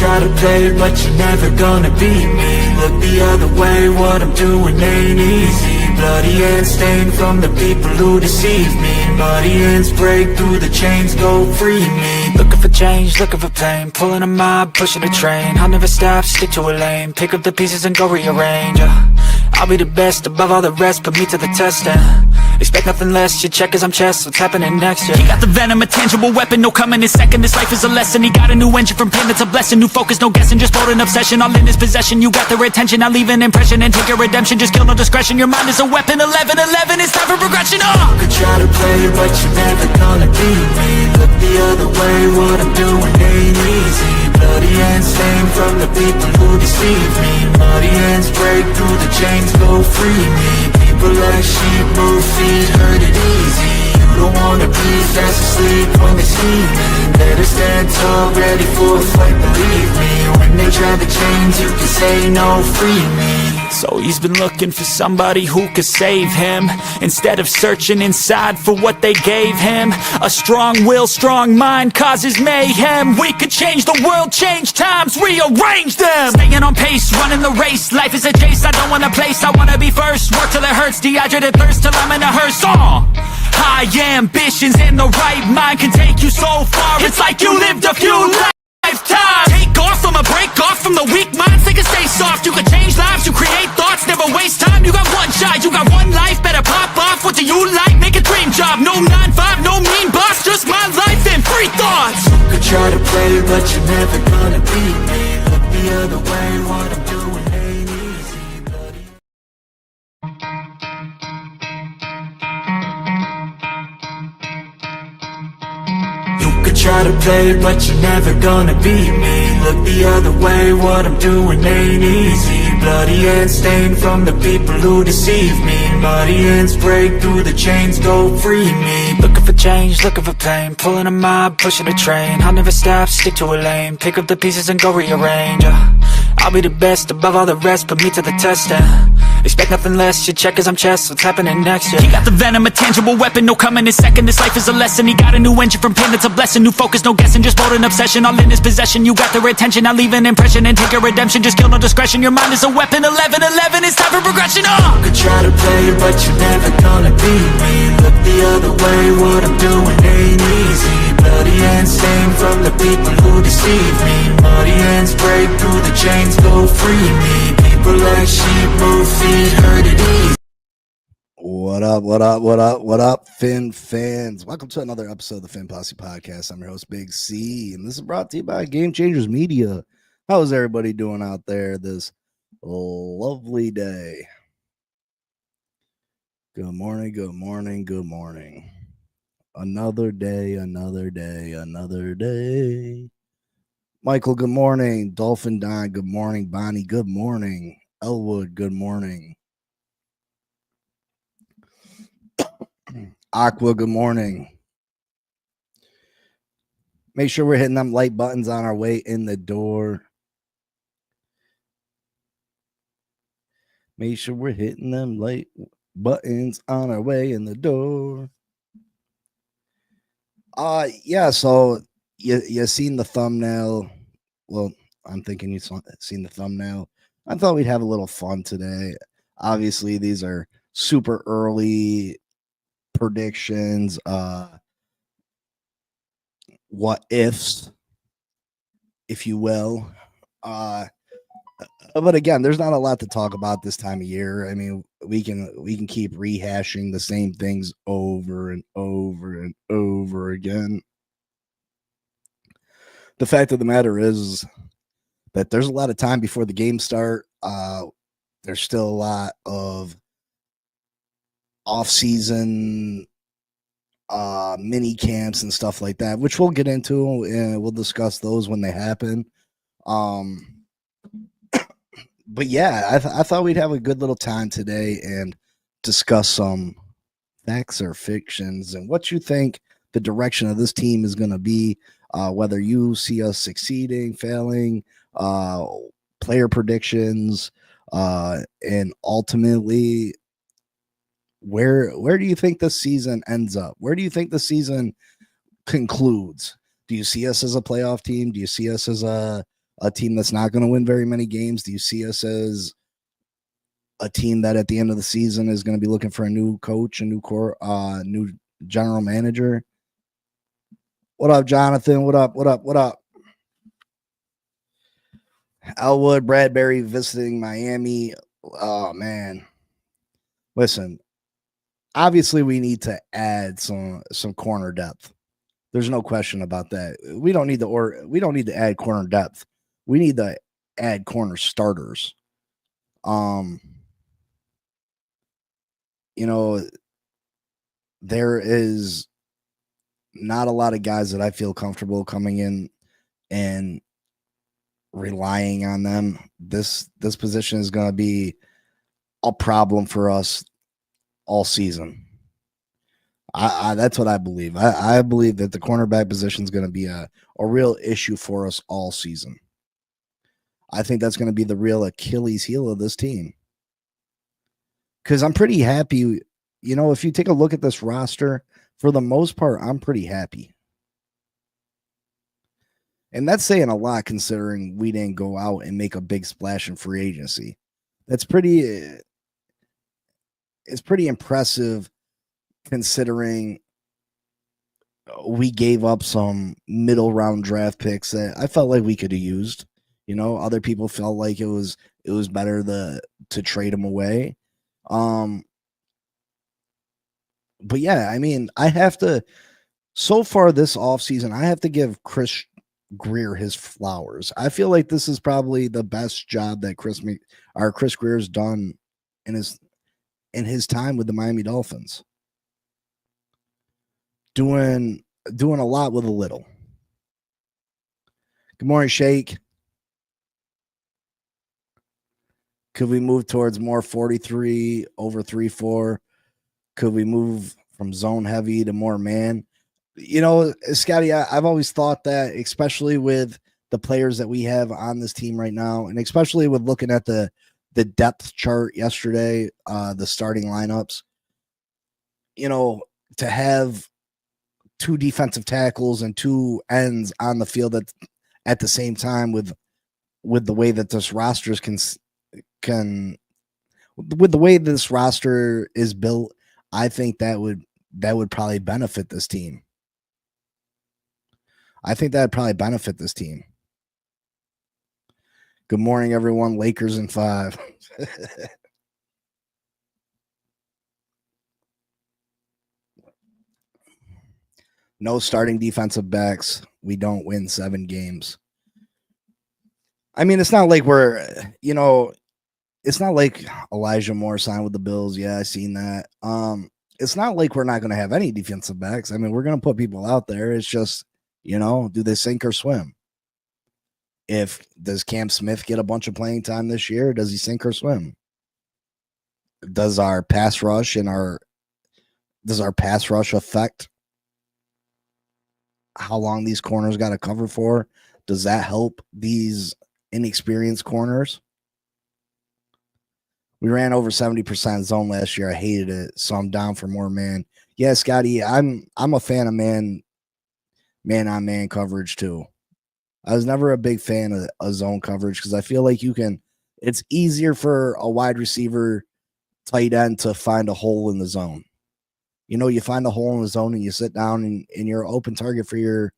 try to play, but you're never gonna beat me. Look the other way, what I'm doing ain't easy. Bloody hands stained from the people who deceive me. Muddy hands break through the chains, go free me. Looking for change, looking for pain, pulling a mob, pushing a train. I'll never stop, stick to a lane, pick up the pieces and go rearrange. I'll be the best above all the rest, put me to the test and expect nothing less. You check as I'm chess, what's happening next? Yeah. He got the venom, a tangible weapon, no coming in second. This life is a lesson. He got a new engine from pain, it's a blessing. New focus, no guessing, just bold and obsession. All in his possession, you got their attention. I leave an impression and take your redemption. Just kill, no discretion. Your mind is a weapon. 11-11, it's time for progression. You could try to play, but you're never gonna beat me. Look the other way, what I'm doing ain't easy. Bloody hands stained from the people who deceive me. Muddy hands break through the chains, go free me. People like sheep move feet, hurt it easy. You don't wanna be fast asleep when they see me. Better stand tall, ready for a fight, believe me. When they try to change, you can say no, free me. So he's been looking for somebody who could save him, instead of searching inside for what they gave him. A strong will, strong mind causes mayhem. We could change the world, change times, rearrange them. Staying on pace, running the race. Life is a chase, I don't want a place, I wanna be first. Work till it hurts, dehydrated thirst till I'm in a hearse. High ambitions and the right mind can take you so far. It's like you lived a few lifetimes. Take off, I'ma break off from the weak minds. They can stay soft, you can change lives, you create thoughts, never waste time. You got one shot, you got one life, better pop off. What do you like? Make a dream job. No 9-5, no mean boss, just my life and free thoughts. You could try to play, but you're never gonna beat me. Look the other way, what I'm doing ain't easy, buddy. You could try to play, but you're never gonna beat me. Look the other way, what I'm doing ain't easy. Bloody hands stained from the people who deceive me. Muddy hands break through the chains, go free me. Looking for change, looking for pain, pulling a mob, pushing a train. I'll never stop, stick to a lane, pick up the pieces and go rearrange. I'll be the best above all the rest, put me to the test and expect nothing less. You check as I'm chess, what's happening next? Yeah. He got the venom, a tangible weapon, no coming in second. This life is a lesson. He got a new engine from pain, it's a blessing. New focus, no guessing, just bold and obsession. All in his possession, you got their attention. I leave an impression and take your redemption. Just kill, no discretion. Your mind is a weapon. 11-11, it's time for progression. You could try to play, but you're never gonna beat me. Look the other way, what I'm doing ain't easy. Bloody hands stained from the people who deceive me. Muddy hands break through the chains, go free me. People like sheep move feet, hurt it easy. What up, Fin fans? Welcome to another episode of the Fin Posse Podcast. I'm your host, Big C, and this is brought to you by Game Changers Media. How is everybody doing out there this lovely day? Good morning, good morning, good morning. Another day, another day, another day. Michael, good morning. Dolphin Don, good morning. Bonnie, good morning. Elwood, good morning. Aqua, good morning. Make sure we're hitting them light buttons on our way in the door. Make sure we're hitting them light buttons on our way in the door. Yeah, so you seen the thumbnail. Well, I'm thinking you've seen the thumbnail. I thought we'd have a little fun today. Obviously, these are super early predictions, what ifs, if you will. But again, there's not a lot to talk about this time of year. I mean, we can keep rehashing the same things over and over and over again. The fact of the matter is that there's a lot of time before the games start. There's still a lot of off-season mini camps and stuff like that, which we'll get into, and we'll discuss those when they happen. But yeah, I thought we'd have a good little time today and discuss some facts or fictions and what you think the direction of this team is going to be, whether you see us succeeding, failing, player predictions, and ultimately, where do you think this season ends up? Where do you think the season concludes? Do you see us as a playoff team? Do you see us as a a team that's not going to win very many games? Do you see us as a team that at the end of the season is going to be looking for a new coach, a new general manager? What up, Jonathan? What up? What up? What up? Elwood, Bradbury visiting Miami. Oh man. Listen, obviously we need to add some corner depth. There's no question about that. We don't need to add corner depth. We need to add corner starters. You know, there is not a lot of guys that I feel comfortable coming in and relying on them. This position is going to be a problem for us all season. That's what I believe. I believe that the cornerback position is going to be a real issue for us all season. I think that's going to be the real Achilles heel of this team. Because I'm pretty happy. You know, if you take a look at this roster, for the most part, I'm pretty happy. And that's saying a lot considering we didn't go out and make a big splash in free agency. It's pretty impressive considering we gave up some middle round draft picks that I felt like we could have used. You know, other people felt like it was better to trade them away. But yeah, I mean, I have to, so far this offseason, I have to give Chris Grier his flowers. I feel like this is probably the best job that Chris Grier's done in his time with the Miami Dolphins. Doing a lot with a little. Good morning, Shake. Could we move towards more 43 over 3-4? Could we move from zone heavy to more man? You know, Scotty, I've always thought that, especially with the players that we have on this team right now, and especially with looking at the depth chart yesterday, the starting lineups, you know, to have two defensive tackles and two ends on the field at the same time with the way that this roster with the way this roster is built, I think that would probably benefit this team. I think that would probably benefit this team. Good morning, everyone. Lakers in 5. No starting defensive backs. We don't win 7 games. I mean, it's not like it's not like Elijah Moore signed with the Bills. Yeah, I seen that. It's not like we're not going to have any defensive backs. I mean, we're going to put people out there. It's just, you know, do they sink or swim? Does Cam Smith get a bunch of playing time this year? Or does he sink or swim? Does our pass rush affect how long these corners got to cover for? Does that help these inexperienced corners? We ran over 70% zone last year. I hated it, so I'm down for more man. Yeah, Scotty, I'm a fan of man on man coverage too. I was never a big fan of zone coverage because I feel like it's easier for a wide receiver tight end to find a hole in the zone. You know, you find a hole in the zone and you sit down and you're an open target for your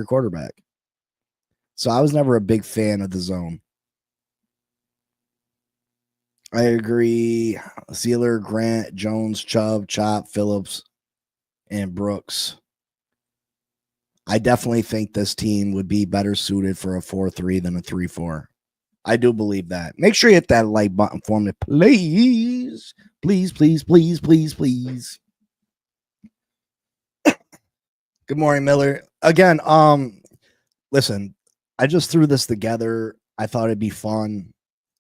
quarterback. So I was never a big fan of the zone. I agree. Sealer, Grant, Jones, Chubb, Chop, Phillips, and Brooks. I definitely think this team would be better suited for a 4-3 than a 3-4. I do believe that. Make sure you hit that like button for me, please. Please, please, please, please, please. Good morning, Miller. Again, listen, I just threw this together. I thought it'd be fun.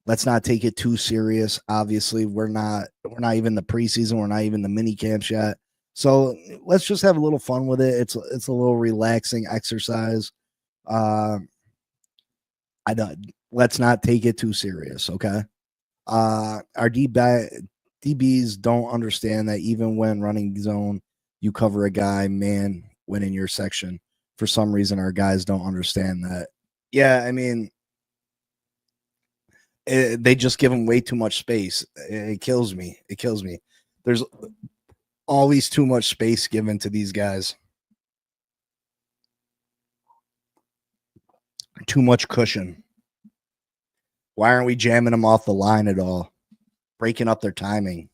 Let's not take it too serious. Obviously, we're not even the preseason. We're not even the mini camps yet. So let's just have a little fun with it. It's a little relaxing exercise. Let's not take it too serious, okay? Our DBs don't understand that even when running zone, you cover a guy man when in your section. For some reason, our guys don't understand that. Yeah, I mean, they just give him way too much space. It kills me. It kills me. There's always too much space given to these guys. Too much cushion. Why aren't we jamming them off the line at all? Breaking up their timing.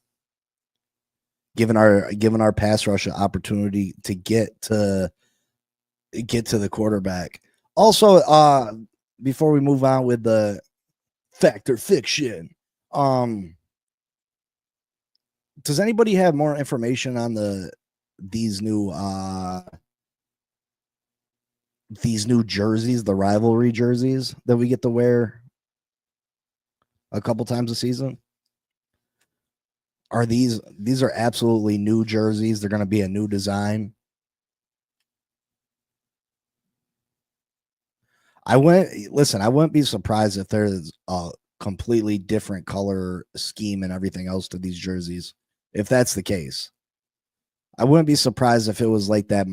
Giving our pass rush an opportunity to get to the quarterback. Also, before we move on with the fact or fiction, does anybody have more information on these new jerseys, the rivalry jerseys that we get to wear a couple times a season? Are these are absolutely new jerseys? They're going to be a new design. I wouldn't be surprised if there's a completely different color scheme and everything else to these jerseys. If that's the case, I wouldn't be surprised if it was like that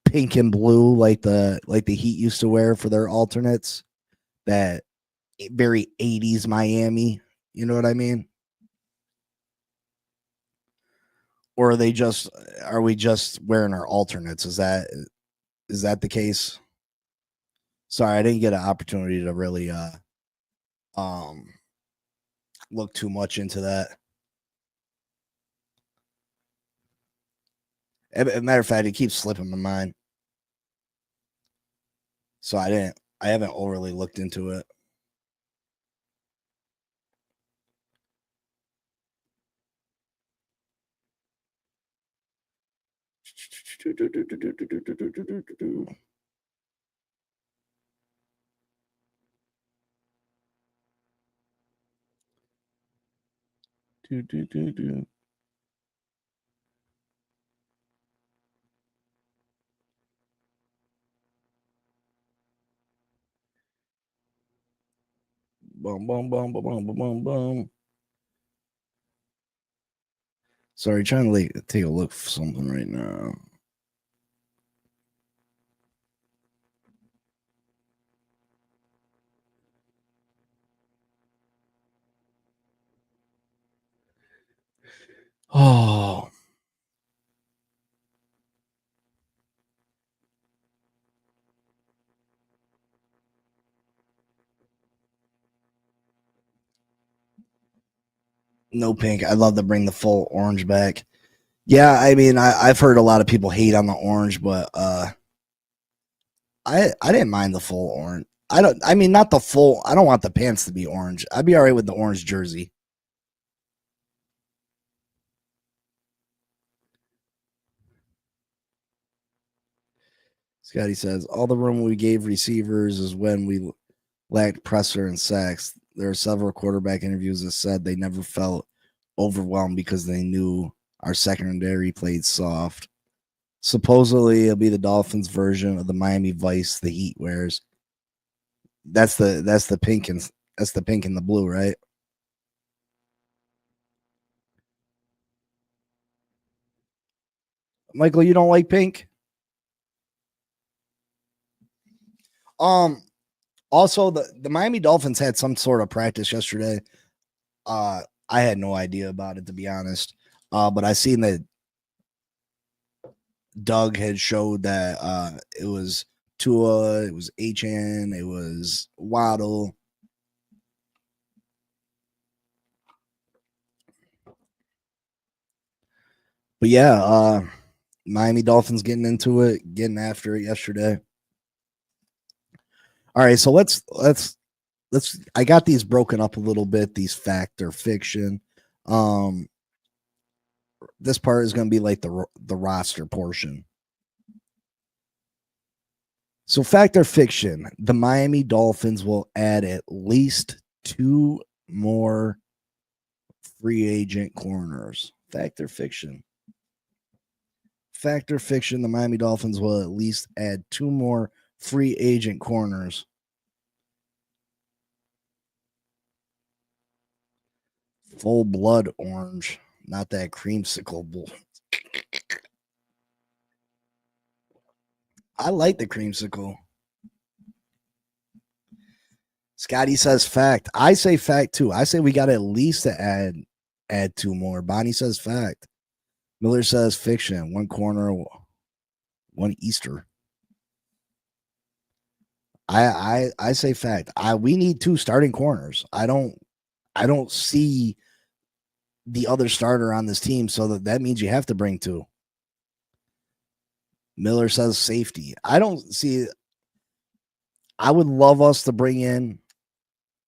pink and blue, like the Heat used to wear for their alternates. That very 80s Miami. You know what I mean? Or are we just wearing our alternates? Is that the case? Sorry, I didn't get an opportunity to really look too much into that. As a matter of fact, it keeps slipping my mind. So I haven't overly looked into it. Boom, boom, boom, boom, boom, boom, boom. Sorry, trying to take a look for something right now. Oh. No pink. I'd love to bring the full orange back. Yeah, I mean, I've heard a lot of people hate on the orange, but I didn't mind the full orange. I mean, not the full. I don't want the pants to be orange. I'd be all right with the orange jersey. Scotty says all the room we gave receivers is when we lacked pressure and sacks. There are several quarterback interviews that said they never felt overwhelmed because they knew our secondary played soft. Supposedly, it'll be the Dolphins' version of the Miami Vice the Heat wears. That's the pink and the blue, right? Michael, you don't like pink? Um. Also, the Miami Dolphins had some sort of practice yesterday. I had no idea about it, to be honest. But I seen that Doug had showed that it was Tua, it was HN, it was Waddle. But yeah, Miami Dolphins getting into it, getting after it yesterday. All right, so let's I got these broken up a little bit, these fact or fiction. This part is going to be like the roster portion. So fact or fiction, the Miami Dolphins will add at least 2 more free agent corners. Fact or fiction? Fact or fiction, the Miami Dolphins will at least add 2 more free agent corners. Full blood orange, not that creamsicle bull. I like the creamsicle. Scotty says fact. I say fact too. I say we got at least to add two more. Bonnie says fact. Miller says fiction. One corner, one Easter. I say fact. We need two starting corners. I don't see the other starter on this team, so that means you have to bring two. Miller says safety. I don't see. I would love us to bring in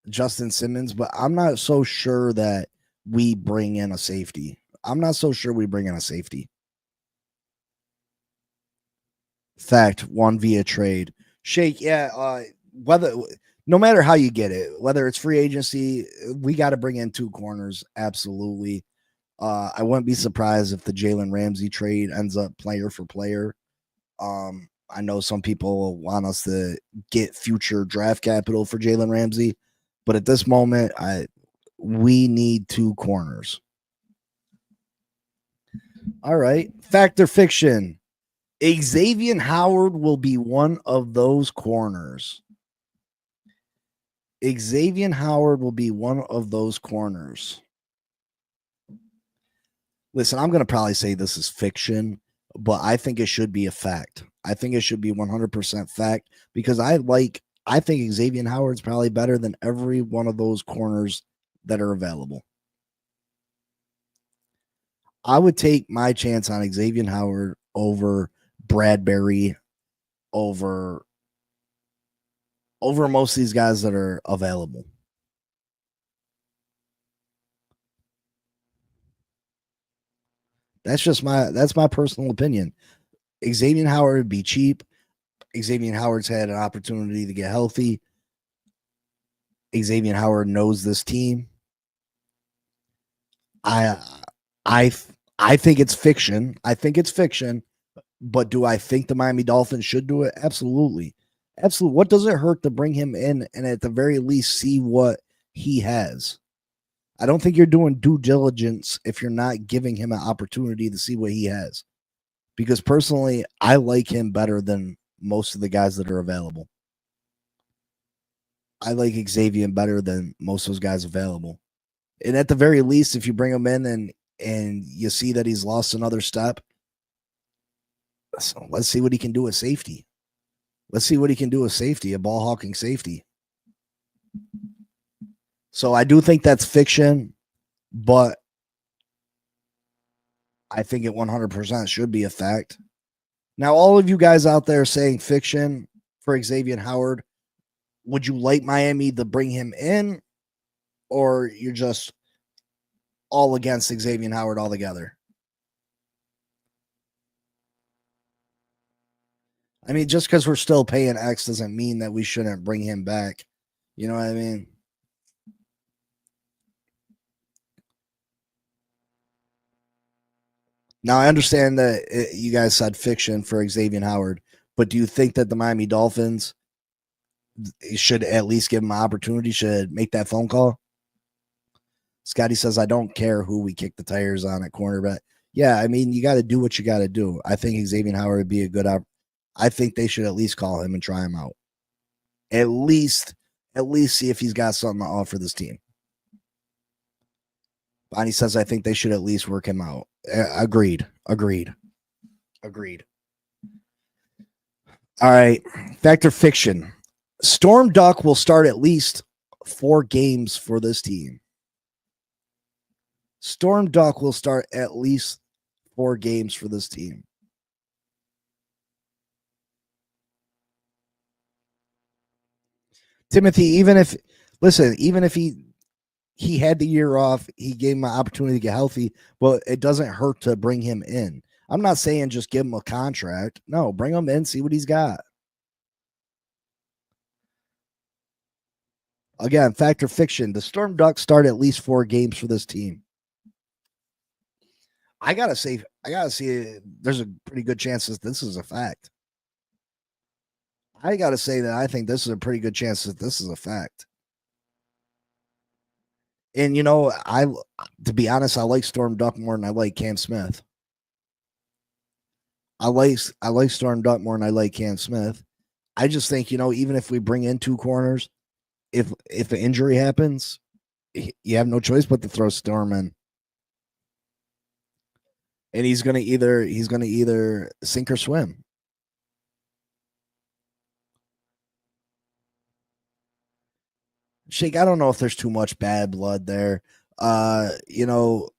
Justin Simmons, but I'm not so sure that we bring in a safety. I'm not so sure we bring in a safety. Fact, one via trade. Shake, yeah. No matter how you get it, whether it's free agency, we got to bring in two corners. Absolutely. I wouldn't be surprised if the Jalen Ramsey trade ends up player for player. I know some people want us to get future draft capital for Jalen Ramsey, but at this moment, we need two corners. All right. Fact or fiction? Xavier Howard will be one of those corners. Xavier Howard will be one of those corners. Listen, I'm going to probably say this is fiction, but I think it should be a fact. I think it should be 100% fact because I think Xavier Howard's probably better than every one of those corners that are available. I would take my chance on Xavier Howard over Bradbury, over most of these guys that are available. That's my personal opinion. Xavier Howard would be cheap. Xavier Howard's had an opportunity to get healthy. Xavier Howard knows this team. I think it's fiction. I think it's fiction. But do I think the Miami Dolphins should do it? Absolutely. Absolutely. What does it hurt to bring him in and at the very least see what he has? I don't think you're doing due diligence if you're not giving him an opportunity to see what he has. Because personally, I like him better than most of the guys that are available. I like Xavier better than most of those guys available. And at the very least, if you bring him in and you see that he's lost another step, so let's see what he can do with safety. Let's see what he can do with safety, a ball hawking safety. So I do think that's fiction, but I think it 100% should be a fact. Now, all of you guys out there saying fiction for Xavier Howard, would you like Miami to bring him in, or you're just all against Xavier Howard altogether? I mean, just because we're still paying X doesn't mean that we shouldn't bring him back. You know what I mean? Now, I understand that you guys said fiction for Xavier Howard, but do you think that the Miami Dolphins should at least give him an opportunity, should make that phone call? Scotty says, I don't care who we kick the tires on at cornerback. Yeah, I mean, you got to do what you got to do. I think Xavier Howard would be a good I think they should at least call him and try him out. At least see if he's got something to offer this team. Bonnie says, I think they should at least work him out. Agreed. All right. Fact or fiction? Storm Duck will start at least 4 games for this team. Storm Duck will start at least 4 games for this team. Timothy, even if he had the year off, he gave him an opportunity to get healthy, but it doesn't hurt to bring him in. I'm not saying just give him a contract. No, bring him in, see what he's got. Again, fact or fiction, the Storm Ducks start at least 4 games for this team. I gotta see. There's a pretty good chance that this is a fact. I gotta say that I think this is a pretty good chance that this is a fact. And to be honest, I like Storm Duck more than I like Cam Smith. I like Storm Duck more than I like Cam Smith. I just think, even if we bring in two corners, if an injury happens, you have no choice but to throw Storm in. And he's gonna either sink or swim. Shake, I don't know if there's too much bad blood there. Uh, you know,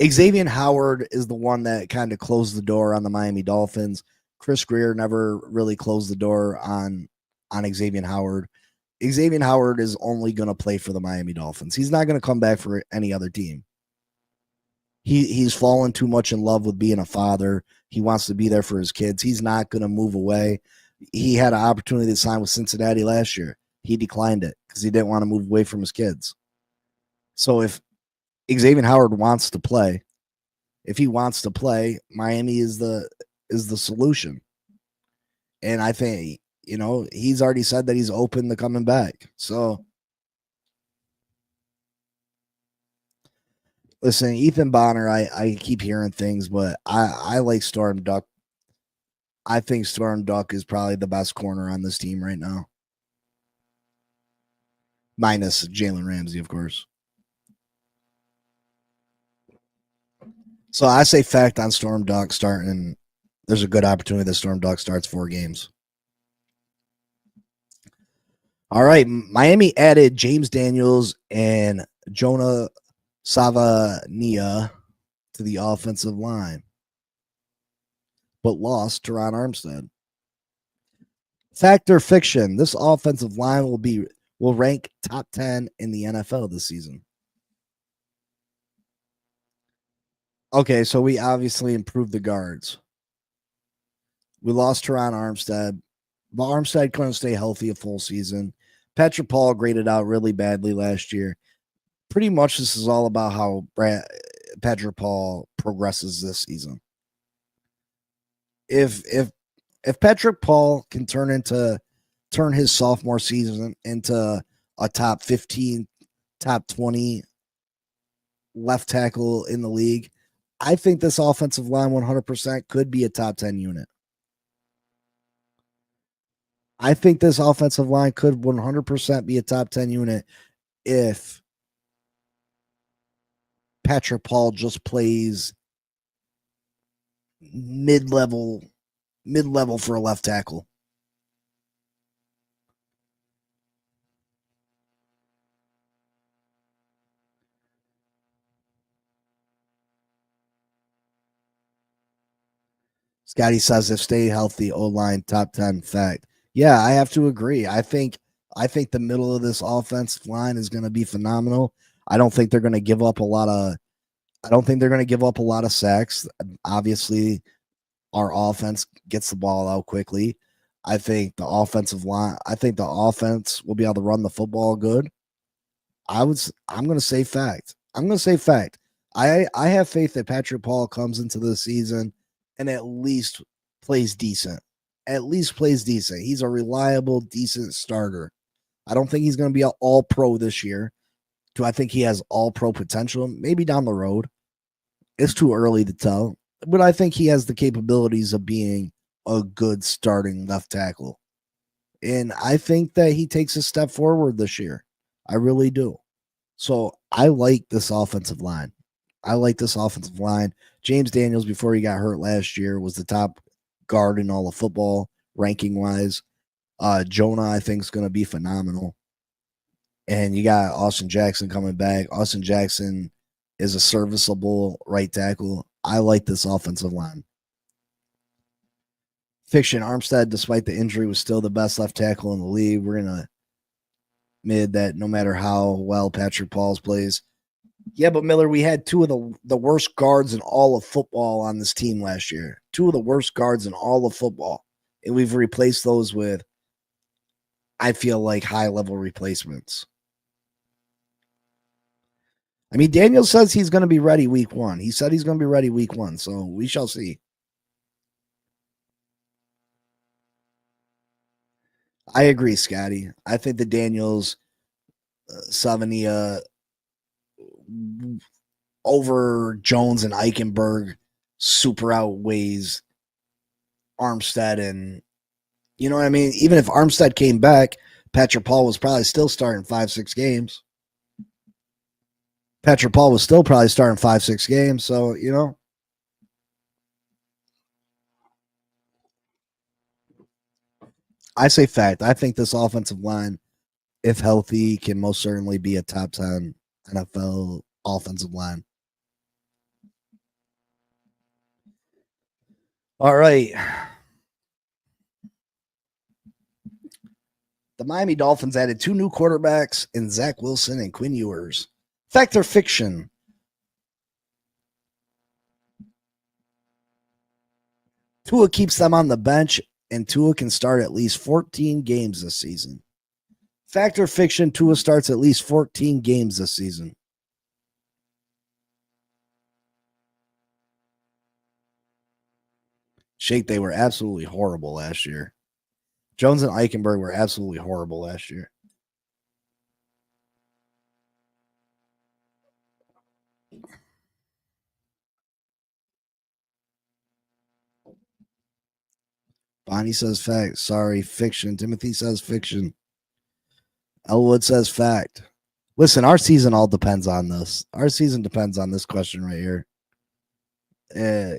Xavier Howard is the one that kind of closed the door on the Miami Dolphins. Chris Greer never really closed the door on Xavier Howard. Xavier Howard is only going to play for the Miami Dolphins. He's not going to come back for any other team. He's fallen too much in love with being a father. He wants to be there for his kids. He's not going to move away. He had an opportunity to sign with Cincinnati last year. He declined it because he didn't want to move away from his kids. So if Xavier Howard wants to play, if he wants to play, Miami is the solution. And I think, he's already said that he's open to coming back. So listen, Ethan Bonner, I keep hearing things, but I like Storm Duck. I think Storm Duck is probably the best corner on this team right now. Minus Jalen Ramsey, of course. So I say fact on Storm Duck starting. There's a good opportunity that Storm Duck starts 4 games. All right. Miami added James Daniels and Jonah Savania to the offensive line, but lost Teron Armstead. Fact or fiction? This offensive line will rank top 10 in the NFL this season. Okay, so we obviously improved the guards. We lost Teron Armstead, but Armstead couldn't stay healthy a full season. Patrick Paul graded out really badly last year. Pretty much this is all about how Patrick Paul progresses this season. If Patrick Paul can turn his sophomore season into a top 15, top 20 left tackle in the league, I think this offensive line 100% could be a top 10 unit. I think this offensive line could 100% be a top 10 unit if Patrick Paul just plays mid-level for a left tackle. Scotty says if stay healthy, O-line top 10 fact. Yeah, I have to agree. I think the middle of this offensive line is going to be phenomenal. I don't think they're going to give up a lot of sacks. Obviously, our offense gets the ball out quickly. I think the offense will be able to run the football good. I'm going to say fact. I have faith that Patrick Paul comes into the season and at least plays decent. He's a reliable, decent starter. I don't think he's going to be an all-pro this year. Do I think he has all-pro potential? Maybe down the road. It's too early to tell. But I think he has the capabilities of being a good starting left tackle. And I think that he takes a step forward this year. I really do. So I like this offensive line. James Daniels, before he got hurt last year, was the top guard in all of football, ranking wise. Jonah, I think, is going to be phenomenal. And you got Austin Jackson coming back. Austin Jackson is a serviceable right tackle. I like this offensive line. Fiction, Armstead, despite the injury, was still the best left tackle in the league. We're going to admit that no matter how well Patrick Pauls plays. Yeah, but Miller, we had 2 of the worst guards in all of football on this team last year. 2 of the worst guards in all of football. And we've replaced those with, I feel like, high-level replacements. I mean, Daniel says he's going to be ready week 1. He said he's going to be ready week 1, so we shall see. I agree, Scotty. I think the Daniels, Savania over Jones and Eichenberg super outweighs Armstead. And you know what I mean? Even if Armstead came back, Patrick Paul was probably still starting 5-6 games. Patrick Paul was still probably starting 5-6 games. So, I say fact. I think this offensive line, if healthy, can most certainly be a top 10 NFL offensive line. All right. The Miami Dolphins added 2 new quarterbacks in Zach Wilson and Quinn Ewers. Fact or fiction? Tua keeps them on the bench, and Tua can start at least 14 games this season. Fact or fiction? Tua starts at least 14 games this season. Shake, they were absolutely horrible last year. Jones and Eichenberg were absolutely horrible last year. Bonnie says fact. Sorry, fiction. Timothy says fiction. Elwood says fact. Listen, our season all depends on this. Our season depends on this question right here.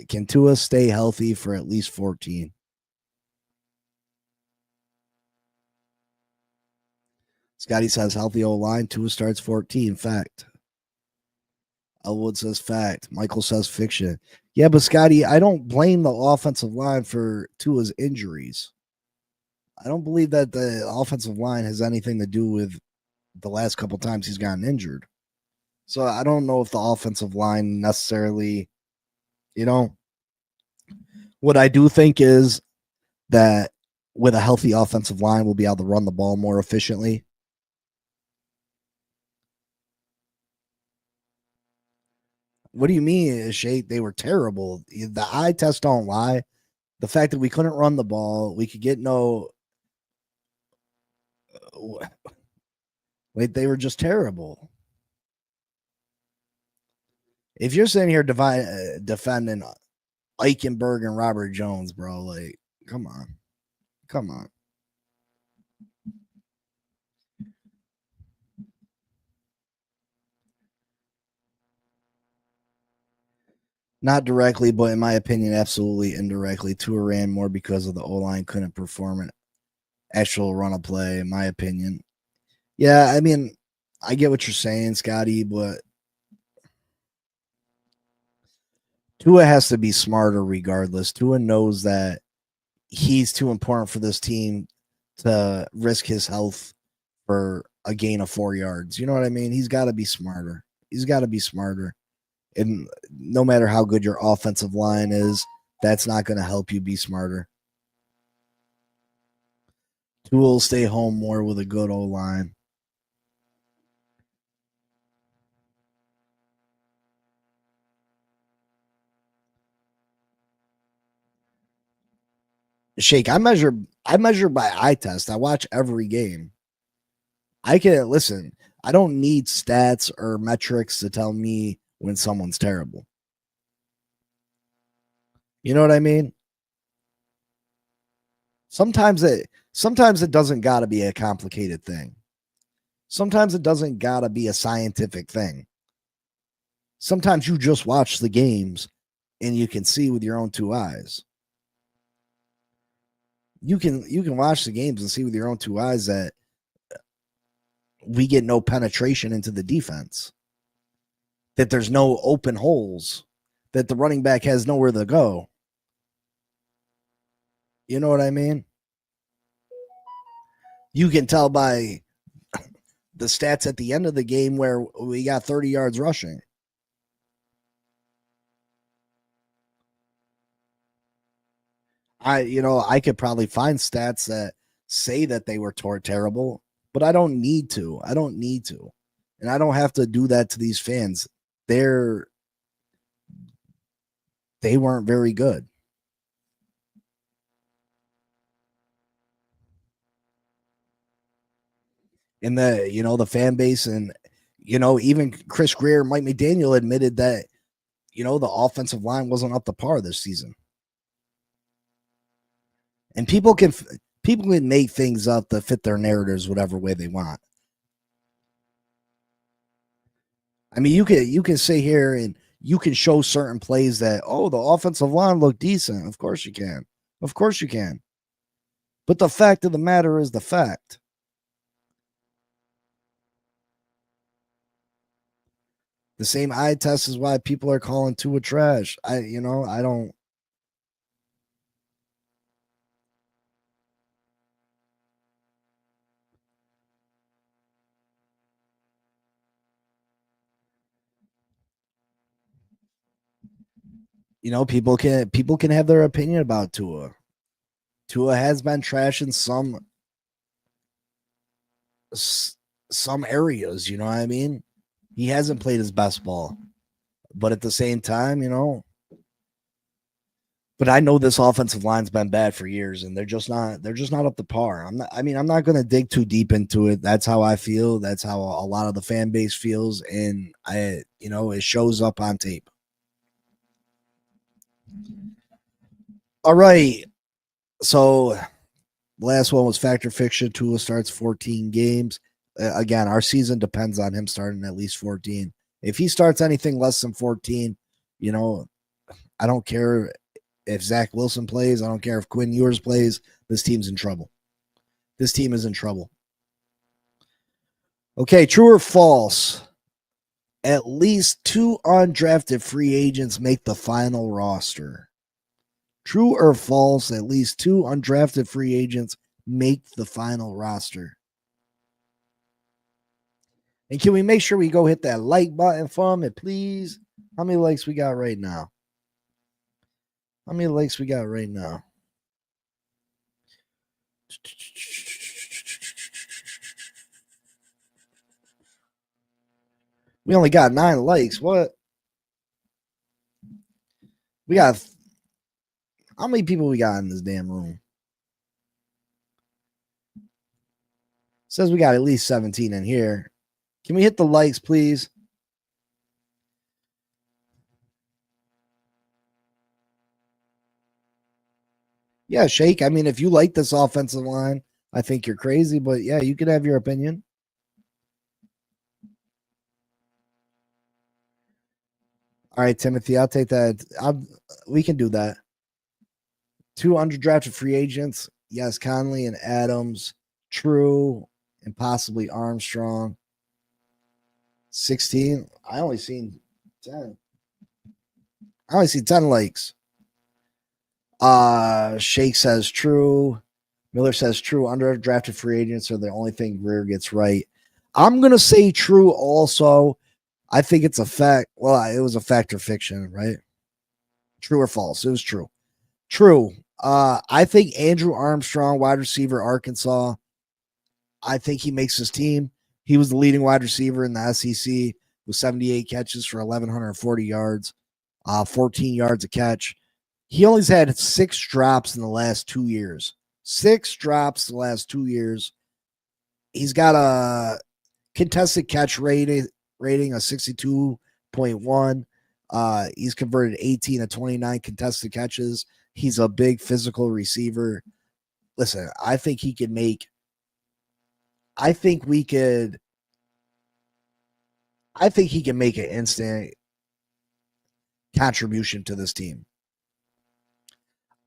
Can Tua stay healthy for at least 14? Scotty says healthy O-line. Tua starts 14. Fact. Elwood says fact. Michael says fiction. Yeah, but Scotty, I don't blame the offensive line for Tua's injuries. I don't believe that the offensive line has anything to do with the last couple times he's gotten injured. So I don't know if the offensive line necessarily, what I do think is that with a healthy offensive line, we'll be able to run the ball more efficiently. What do you mean, Shay? They were terrible. The eye test don't lie. The fact that we couldn't run the ball, we could get no. Wait, they were just terrible. If you're sitting here defending Eichenberg and Robert Jones, bro, like, come on. Come on. Not directly, but in my opinion, absolutely indirectly. Tua ran more because of the O-line couldn't perform an actual run of play, in my opinion. Yeah, I mean, I get what you're saying, Scotty, but Tua has to be smarter regardless. Tua knows that he's too important for this team to risk his health for a gain of 4 yards. You know what I mean? He's got to be smarter. He's got to be smarter. And no matter how good your offensive line is, that's not going to help you be smarter. Tua will stay home more with a good O-line. Shake, I measure by eye test. I watch every game. I can listen. I don't need stats or metrics to tell me when someone's terrible. You know what I mean? Sometimes it doesn't got to be a complicated thing. Sometimes it doesn't got to be a scientific thing. Sometimes you just watch the games and you can see with your own 2 eyes. You can watch the games and see with your own 2 eyes that we get no penetration into the defense, that there's no open holes, that the running back has nowhere to go. You know what I mean? You can tell by the stats at the end of the game where we got 30 yards rushing. I could probably find stats that say that they were terrible, but I don't need to. I don't need to. And I don't have to do that to these fans. They weren't very good. And the fan base, and even Chris Greer, Mike McDaniel admitted that the offensive line wasn't up to par this season. And people can make things up to fit their narratives whatever way they want. I mean, you can sit here and you can show certain plays that, oh, the offensive line looked decent. Of course you can. Of course you can. But the fact of the matter is the fact. The same eye test is why people are calling Tua trash. I don't. People can have their opinion about Tua. Tua has been trash in some areas. You know what I mean? He hasn't played his best ball, but at the same time, But I know this offensive line's been bad for years, and they're just not up to par. I'm not going to dig too deep into it. That's how I feel. That's how a lot of the fan base feels, and it shows up on tape. All right, so last one was Factor Fiction. Tua starts 14 games. Again, our season depends on him starting at least 14. If he starts anything less than 14, I don't care if Zach Wilson plays. I don't care if Quinn Ewers plays. This team's in trouble. This team is in trouble. Okay, true or false? At least 2 undrafted free agents make the final roster. True or false? At least 2 undrafted free agents make the final roster. And can we make sure we go hit that like button for me, please? How many likes we got right now? How many likes we got right now? We only got 9 likes. What? We got how many people we got in this damn room? Says we got at least 17 in here. Can we hit the likes, please? Yeah, Shake. I mean, if you like this offensive line, I think you're crazy, but yeah, you can have your opinion. All right, Timothy, I'll take that. We can do that. 2 undrafted free agents. Yes, Conley and Adams. True, and possibly Armstrong. 16. I only seen 10. I only see 10 likes. Shake says true. Miller says true. Undrafted free agents are the only thing Greer gets right. I'm gonna say true also. I think it's a fact. Well, it was a fact or fiction, right? True or false? It was true. True. I think Andrew Armstrong, wide receiver, Arkansas. I think he makes his team. He was the leading wide receiver in the SEC with 78 catches for 1,140 yards, 14 yards a catch. He only's had 6 drops in the last 2 years. 6 drops in the last 2 years. He's got a contested catch rating of 62.1. He's converted 18 of 29 contested catches. He's a big physical receiver. Listen, I think he can make. I think he can make an instant contribution to this team.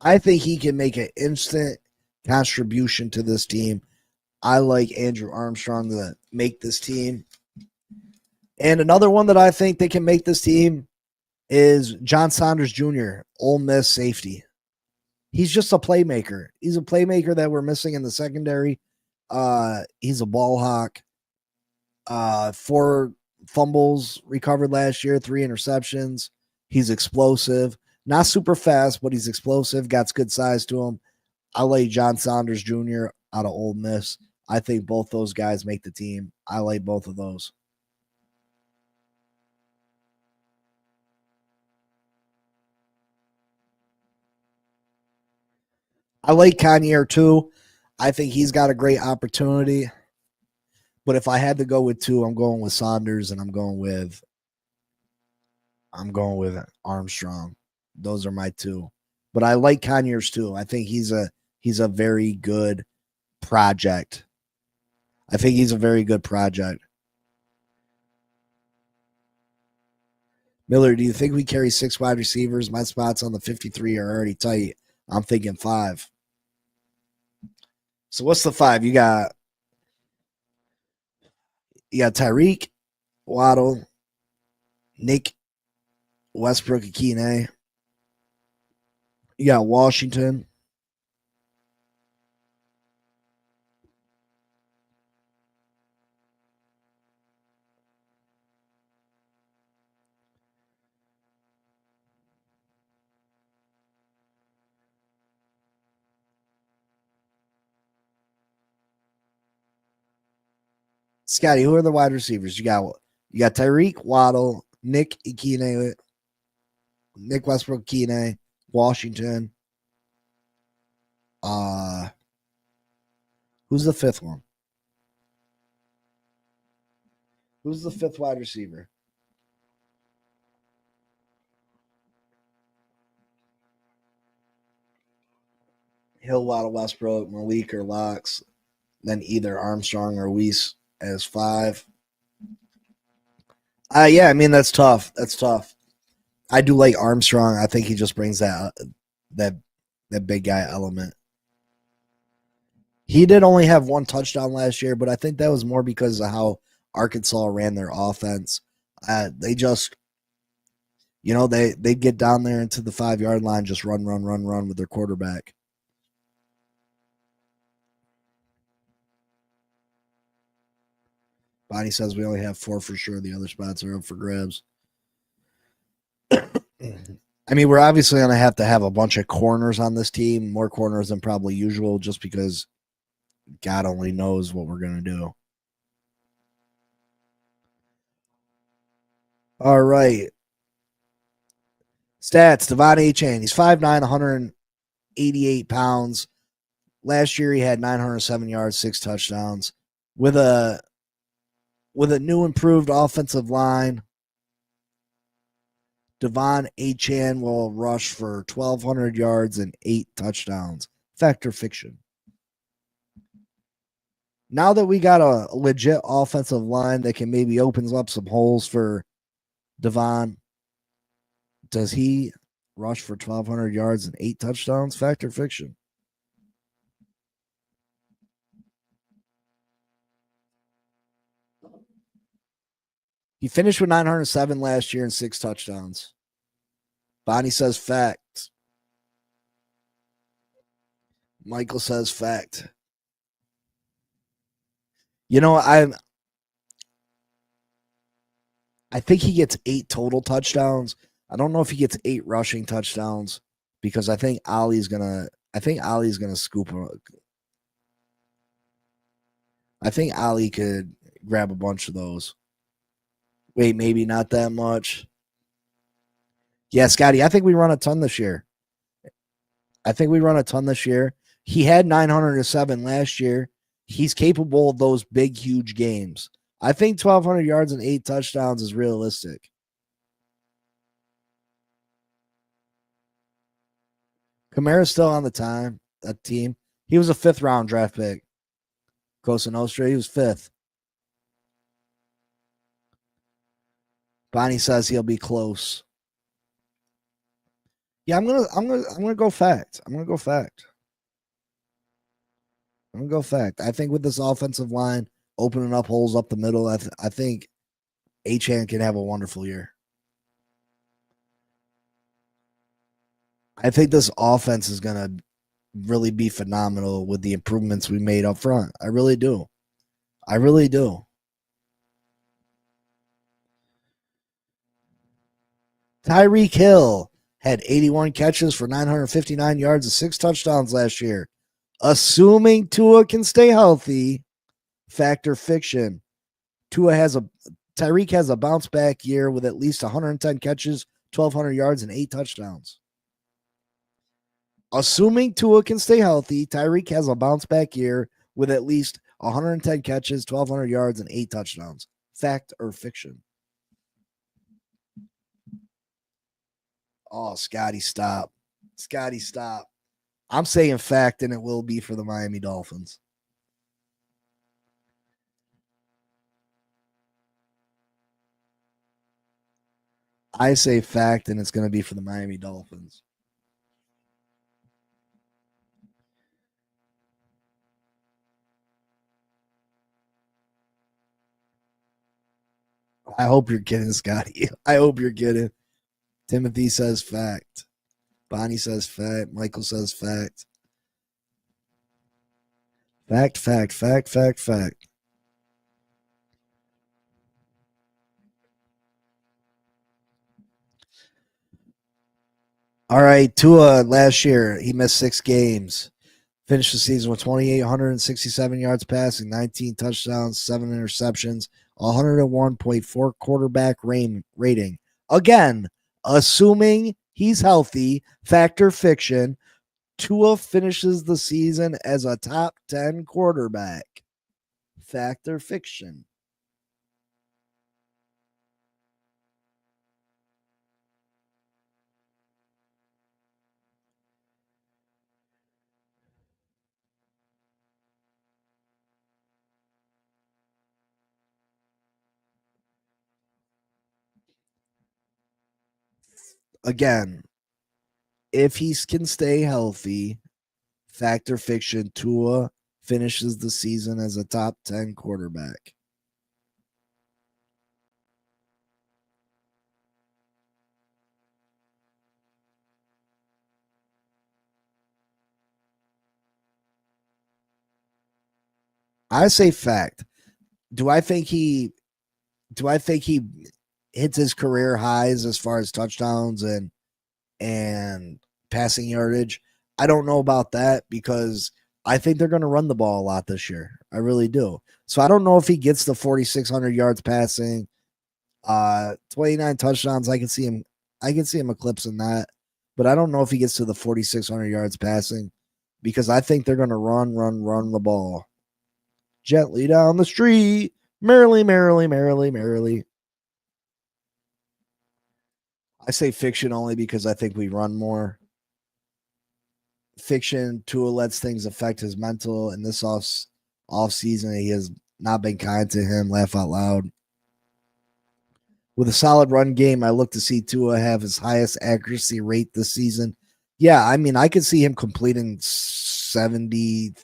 I think he can make an instant contribution to this team. I like Andrew Armstrong to make this team. And another one that I think they can make this team is John Saunders Jr., Ole Miss safety. He's just a playmaker. He's a playmaker that we're missing in the secondary. He's a ball hawk. 4 fumbles recovered last year, 3 interceptions. He's explosive. Not super fast, but he's explosive. Got good size to him. I like John Saunders Jr. out of Ole Miss. I think both those guys make the team. I like both of those. I like Kanye too. I think he's got a great opportunity. But if I had to go with 2, I'm going with Saunders and I'm going with I'm going with Armstrong. Those are my two. But I like Conyers too. I think he's a very good project. I think he's a very good project. Miller, do you think we carry 6 wide receivers? My spots on the 53 are already tight. I'm thinking 5. So what's the 5? You got Tyreek, Waddle, Nick, Westbrook, Akine. You got Washington. Scotty, who are the wide receivers? You got Tyreek, Waddle, Nick, Akine, Nick Westbrook, Akine, Washington. Uh who's the 5th one? Who's the 5th wide receiver? Hill, Waddle, Westbrook, Malik, or Locks. Then either Armstrong or Weiss as 5. Yeah, I mean that's tough. That's tough. I do like Armstrong. I think he just brings that that big guy element. He did only have 1 touchdown last year, but I think that was more because of how Arkansas ran their offense. They just, they get down there into the 5-yard line, just run, run, run, run with their quarterback. Bonnie says we only have 4 for sure. The other spots are up for grabs. I mean, we're obviously going to have a bunch of corners on this team, more corners than probably usual, just because God only knows what we're going to do. All right. Stats, Devon Achane. He's 5'9", 188 pounds. Last year he had 907 yards, 6 touchdowns. With a new improved offensive line, Devon Achane will rush for 1,200 yards and 8 touchdowns. Fact or fiction? Now that we got a legit offensive line that can maybe opens up some holes for Devon, does he rush for 1,200 yards and 8 touchdowns? Fact or fiction? He finished with 907 last year and 6 touchdowns. Bonnie says fact. Michael says fact. I think he gets 8 total touchdowns. I don't know if he gets 8 rushing touchdowns because I think Ali's gonna scoop him. I think Ali could grab a bunch of those. Wait, maybe not that much. Yeah, Scotty, I think we run a ton this year. He had 907 last year. He's capable of those big, huge games. I think 1,200 yards and 8 touchdowns is realistic. Kamara's still on the team. He was a 5th-round draft pick. Cosa Nostra, he was 5th. Bonnie says he'll be close. Yeah, I'm gonna go fact. I'm gonna go fact. I think with this offensive line opening up holes up the middle, I think Achane can have a wonderful year. I think this offense is gonna really be phenomenal with the improvements we made up front. I really do. Tyreek Hill had 81 catches for 959 yards and 6 touchdowns last year. Assuming Tua can stay healthy, fact or fiction, Tyreek has a bounce back year with at least 110 catches, 1,200 yards, and 8 touchdowns. Assuming Tua can stay healthy, Tyreek has a bounce back year with at least 110 catches, 1,200 yards, and 8 touchdowns. Fact or fiction? Oh, Scotty, stop. Scotty, stop. I'm saying fact, and it will be for the Miami Dolphins. I say fact, and it's going to be for the Miami Dolphins. I hope you're kidding, Scotty. I hope you're kidding. Timothy says fact. Bonnie says fact. Michael says fact. Fact, fact, fact, fact, fact. All right, Tua last year, he missed 6 games. Finished the season with 2,867 yards passing, 19 touchdowns, 7 interceptions, 101.4 quarterback rating. Again, assuming he's healthy, factor fiction, Tua finishes the season as a top 10 quarterback. Factor fiction. Again, if he can stay healthy, factor fiction, Tua finishes the season as a top 10 quarterback. I say fact. Do I think he hits his career highs as far as touchdowns and passing yardage? I don't know about that because I think they're going to run the ball a lot this year. I really do. So I don't know if he gets the 4,600 yards passing, 29 touchdowns. I can see him eclipsing that, but I don't know if he gets to the 4,600 yards passing because I think they're going to run the ball gently down the street, merrily, merrily, merrily, merrily. I say fiction only because I think we run more. Fiction, Tua lets things affect his mental, and this off season he has not been kind to him. Laugh out loud. With a solid run game, I look to see Tua have his highest accuracy rate this season. Yeah, I mean, I could see him completing 70,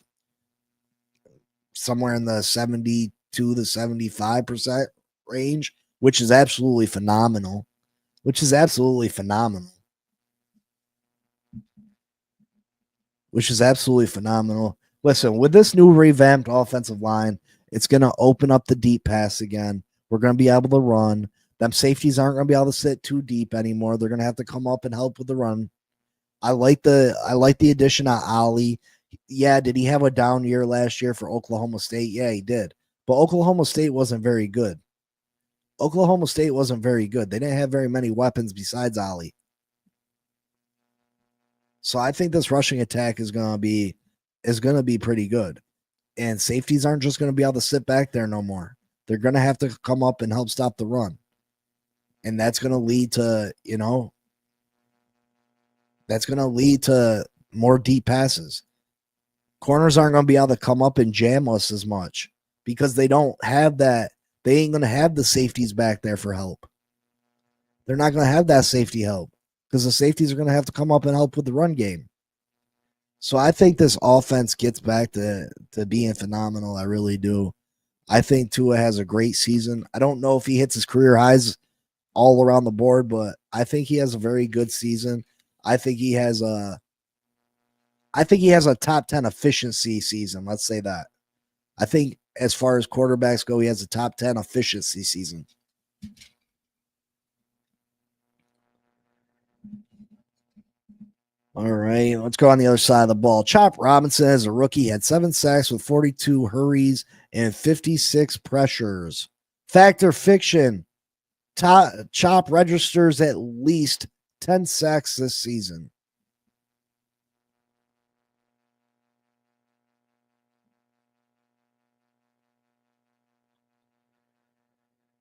somewhere in the 72 to 75% range, which is absolutely phenomenal. Which is absolutely phenomenal. Which is absolutely phenomenal. Listen, with this new revamped offensive line, it's going to open up the deep pass again. We're going to be able to run. Them safeties aren't going to be able to sit too deep anymore. They're going to have to come up and help with the run. I like the addition of Ali. Yeah, did he have a down year last year for Oklahoma State? Yeah, he did. But Oklahoma State wasn't very good. Oklahoma State wasn't very good. They didn't have very many weapons besides Ali. So I think this rushing attack is going to be pretty good. And safeties aren't just going to be able to sit back there no more. They're going to have to come up and help stop the run. And that's going to lead to, that's going to lead to more deep passes. Corners aren't going to be able to come up and jam us as much because they don't have that. They ain't going to have the safeties back there for help. They're not going to have that safety help because the safeties are going to have to come up and help with the run game. So I think this offense gets back to being phenomenal. I really do. I think Tua has a great season. I don't know if he hits his career highs all around the board, but I think he has a very good season. I think he has a top 10 efficiency season. Let's say that. I think as far as quarterbacks go, he has a top 10 efficiency season. All right, let's go on the other side of the ball. Chop Robinson, as a rookie, had 7 sacks with 42 hurries and 56 pressures. Fact or fiction? Chop registers at least 10 sacks this season.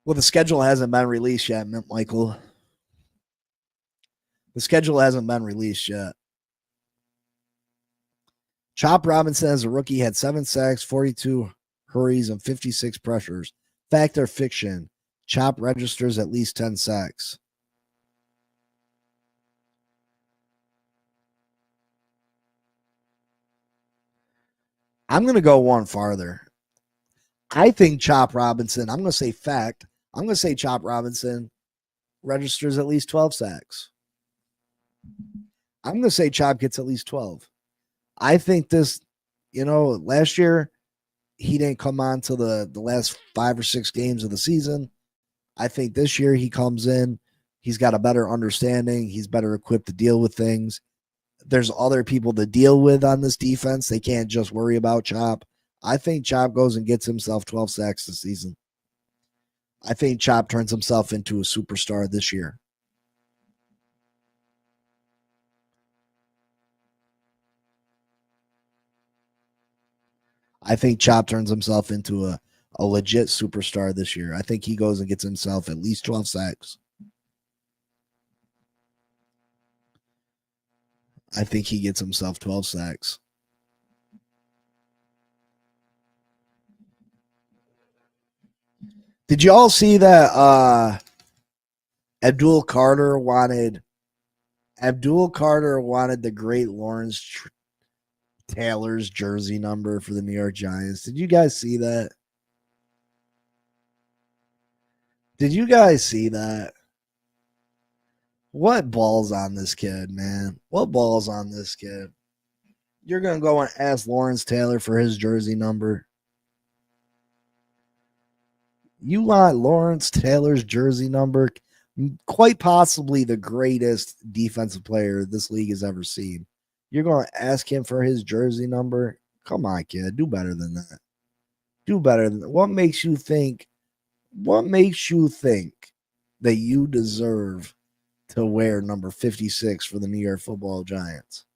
Well, the schedule hasn't been released yet, Michael. The schedule hasn't been released yet. Chop Robinson as a rookie had 7 sacks, 42 hurries, and 56 pressures. Fact or fiction? Chop registers at least 10 sacks. I'm going to go one farther. I think Chop Robinson, I'm going to say fact. I'm going to say Chop Robinson registers at least 12 sacks. I'm going to say Chop gets at least 12. I think this, last year he didn't come on to the last 5 or 6 games of the season. I think this year he comes in, he's got a better understanding, he's better equipped to deal with things. There's other people to deal with on this defense. They can't just worry about Chop. I think Chop goes and gets himself 12 sacks this season. I think Chop turns himself into a superstar this year. I think Chop turns himself into a legit superstar this year. I think he goes and gets himself at least 12 sacks. I think he gets himself 12 sacks. Did you all see that Abdul Carter wanted the great Lawrence Taylor's jersey number for the New York Giants? Did you guys see that? Did you guys see that? What balls on this kid, man? What balls on this kid? You're going to go and ask Lawrence Taylor for his jersey number. You want Lawrence Taylor's jersey number? Quite possibly the greatest defensive player this league has ever seen. You're going to ask him for his jersey number? Come on, kid. Do better than that. Do better than that. What makes you think that you deserve to wear number 56 for the New York Football Giants?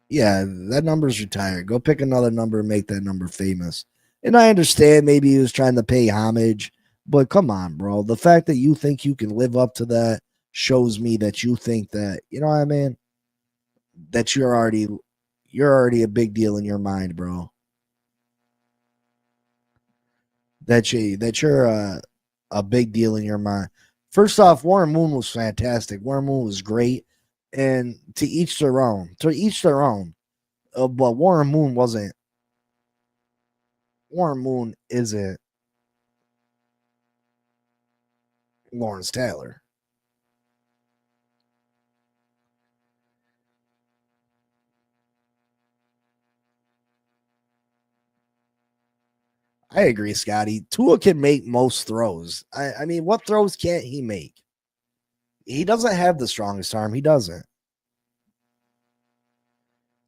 Yeah, that number's retired. Go pick another number and make that number famous. And I understand maybe he was trying to pay homage, but come on, bro. The fact that you think you can live up to that shows me that you think that, you know what I mean? That you're already a big deal in your mind, bro. You're a big deal in your mind. First off, Warren Moon was fantastic. Warren Moon was great, and to each their own. To each their own. But Warren Moon wasn't. Warren Moon isn't Lawrence Taylor. I agree, Scotty. Tua can make most throws. I mean, what throws can't he make? He doesn't have the strongest arm. He doesn't.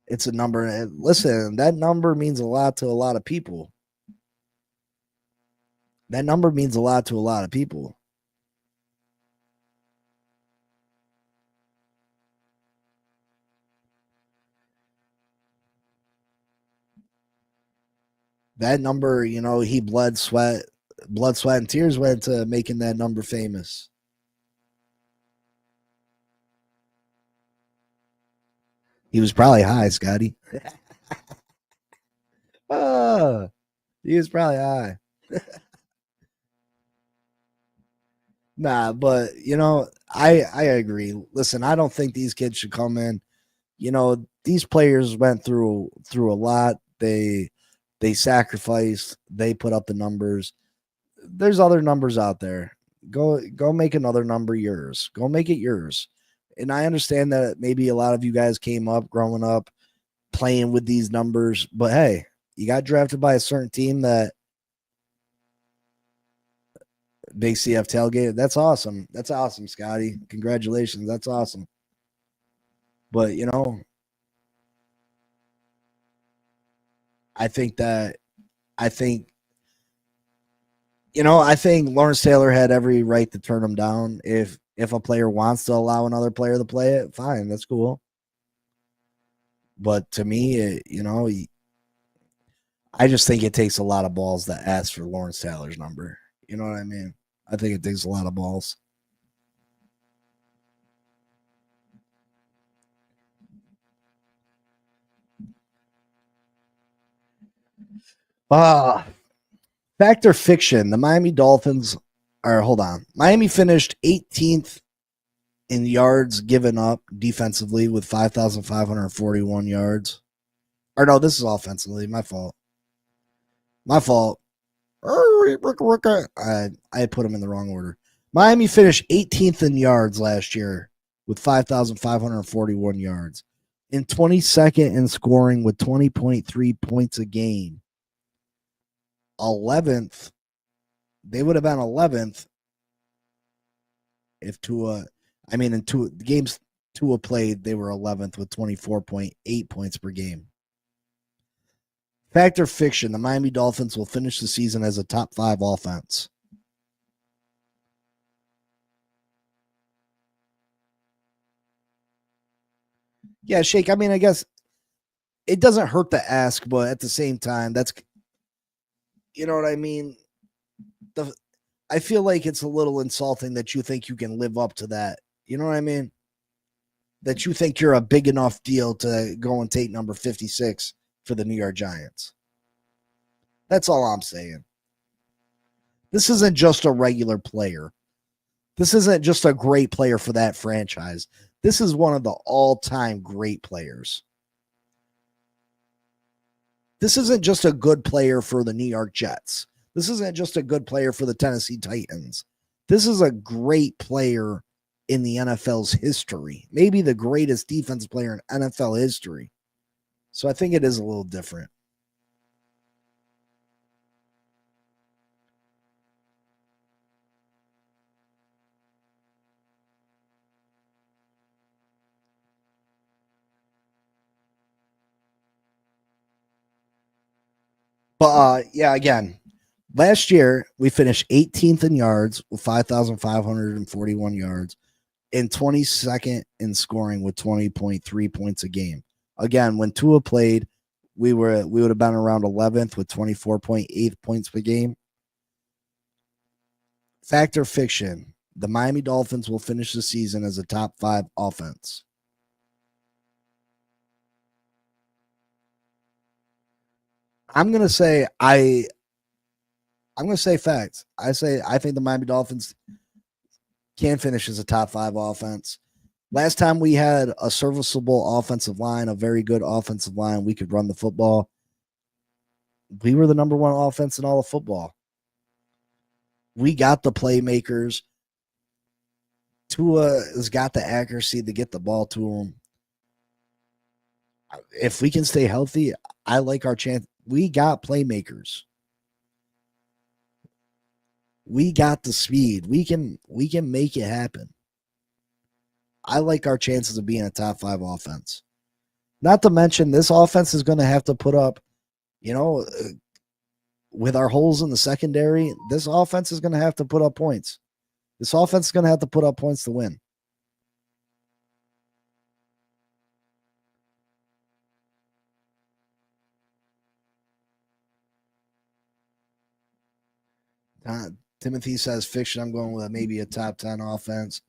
It's a number. Listen, that number means a lot to a lot of people. That number means a lot to a lot of people. That number, he blood, sweat, and tears went to making that number famous. He was probably high, Scotty. Oh, he was probably high. Nah, but I agree. Listen, I don't think these kids should come in. These players went through a lot. They sacrificed. They put up the numbers. There's other numbers out there. Go make another number yours. Go make it yours. And I understand that maybe a lot of you guys came up growing up playing with these numbers, but hey, you got drafted by a certain team that Big CF tailgate. That's awesome. That's awesome, Scotty. Congratulations. That's awesome. But I think that I think I think Lawrence Taylor had every right to turn him down. If a player wants to allow another player to play it, fine, that's cool. But to me, I just think it takes a lot of balls to ask for Lawrence Taylor's number. You know what I mean? I think it takes a lot of balls. Ah, fact or fiction? The Miami Dolphins are, hold on. Miami finished 18th in yards given up defensively with 5,541 yards. Or no, this is offensively. My fault. My fault. I put them in the wrong order. Miami finished 18th in yards last year with 5,541 yards, and 22nd in scoring with 20.3 points a game. 11th, they would have been 11th if Tua, I mean, in two games Tua played, they were 11th with 24.8 points per game. Fact or fiction, the Miami Dolphins will finish the season as a top 5 offense. Yeah, Shake. I mean, I guess it doesn't hurt to ask, but at the same time, that's, you know what I mean? The I feel like it's a little insulting that you think you can live up to that. You know what I mean? That you think you're a big enough deal to go and take number 56 for the New York Giants. That's all I'm saying. This isn't just a regular player. This isn't just a great player for that franchise. This is one of the all-time great players. This isn't just a good player for the New York Jets. This isn't just a good player for the Tennessee Titans. This is a great player in the NFL's history. Maybe the greatest defensive player in NFL history. So I think it is a little different. But yeah, again, last year we finished 18th in yards with 5,541 yards and 22nd in scoring with 20.3 points a game. Again, when Tua played, we would have been around 11th with 24.8 points per game. Fact or fiction? The Miami Dolphins will finish the season as a top 5 offense. I'm gonna say I'm gonna say facts. I think the Miami Dolphins can finish as a top 5 offense. Last time we had a serviceable offensive line, a very good offensive line, we could run the football. We were the number 1 offense in all of football. We got the playmakers. Tua has got the accuracy to get the ball to him. If we can stay healthy, I like our chance. We got playmakers. We got the speed. We can make it happen. I like our chances of being a top 5 offense. Not to mention, this offense is going to have to put up, you know, with our holes in the secondary, this offense is going to have to put up points. This offense is going to have to put up points to win. Uh, Timothy says fiction. I'm going with maybe a top 10 offense.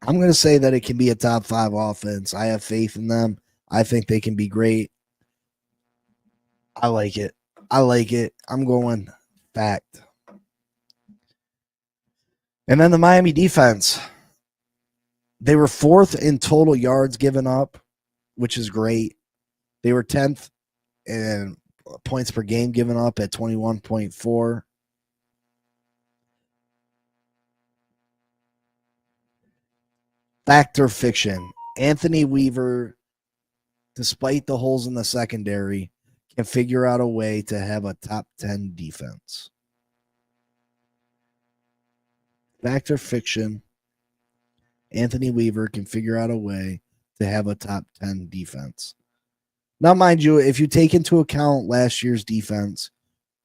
I'm going to say that it can be a top 5 offense. I have faith in them. I think they can be great. I like it. I like it. I'm going fact. And then the Miami defense. They were 4th in total yards given up, which is great. They were 10th in points per game given up at 21.4. Fact or fiction? Anthony Weaver, despite the holes in the secondary, can figure out a way to have a top 10 defense. Fact or fiction? Anthony Weaver can figure out a way to have a top 10 defense. Now, mind you, if you take into account last year's defense,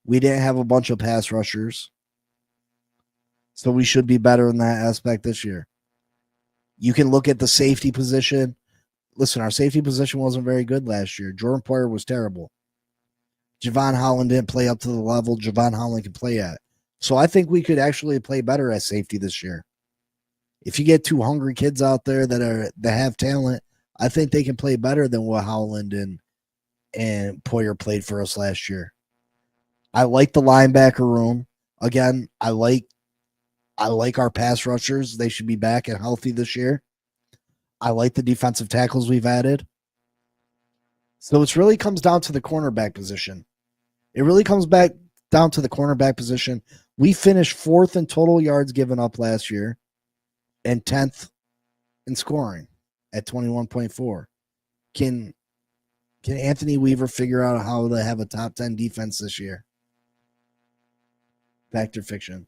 we didn't have a bunch of pass rushers. So we should be better in that aspect this year. You can look at the safety position. Listen, our safety position wasn't very good last year. Jordan Poyer was terrible. Javon Holland didn't play up to the level Javon Holland can play at. So I think we could actually play better at safety this year. If you get two hungry kids out there that have talent, I think they can play better than what Holland and Poyer played for us last year. I like the linebacker room. Again, I like our pass rushers. They should be back and healthy this year. I like the defensive tackles we've added. So it really comes down to the cornerback position. It really comes back down to the cornerback position. We finished 4th in total yards given up last year and 10th in scoring at 21.4. Can Anthony Weaver figure out how to have a top 10 defense this year? Fact or fiction?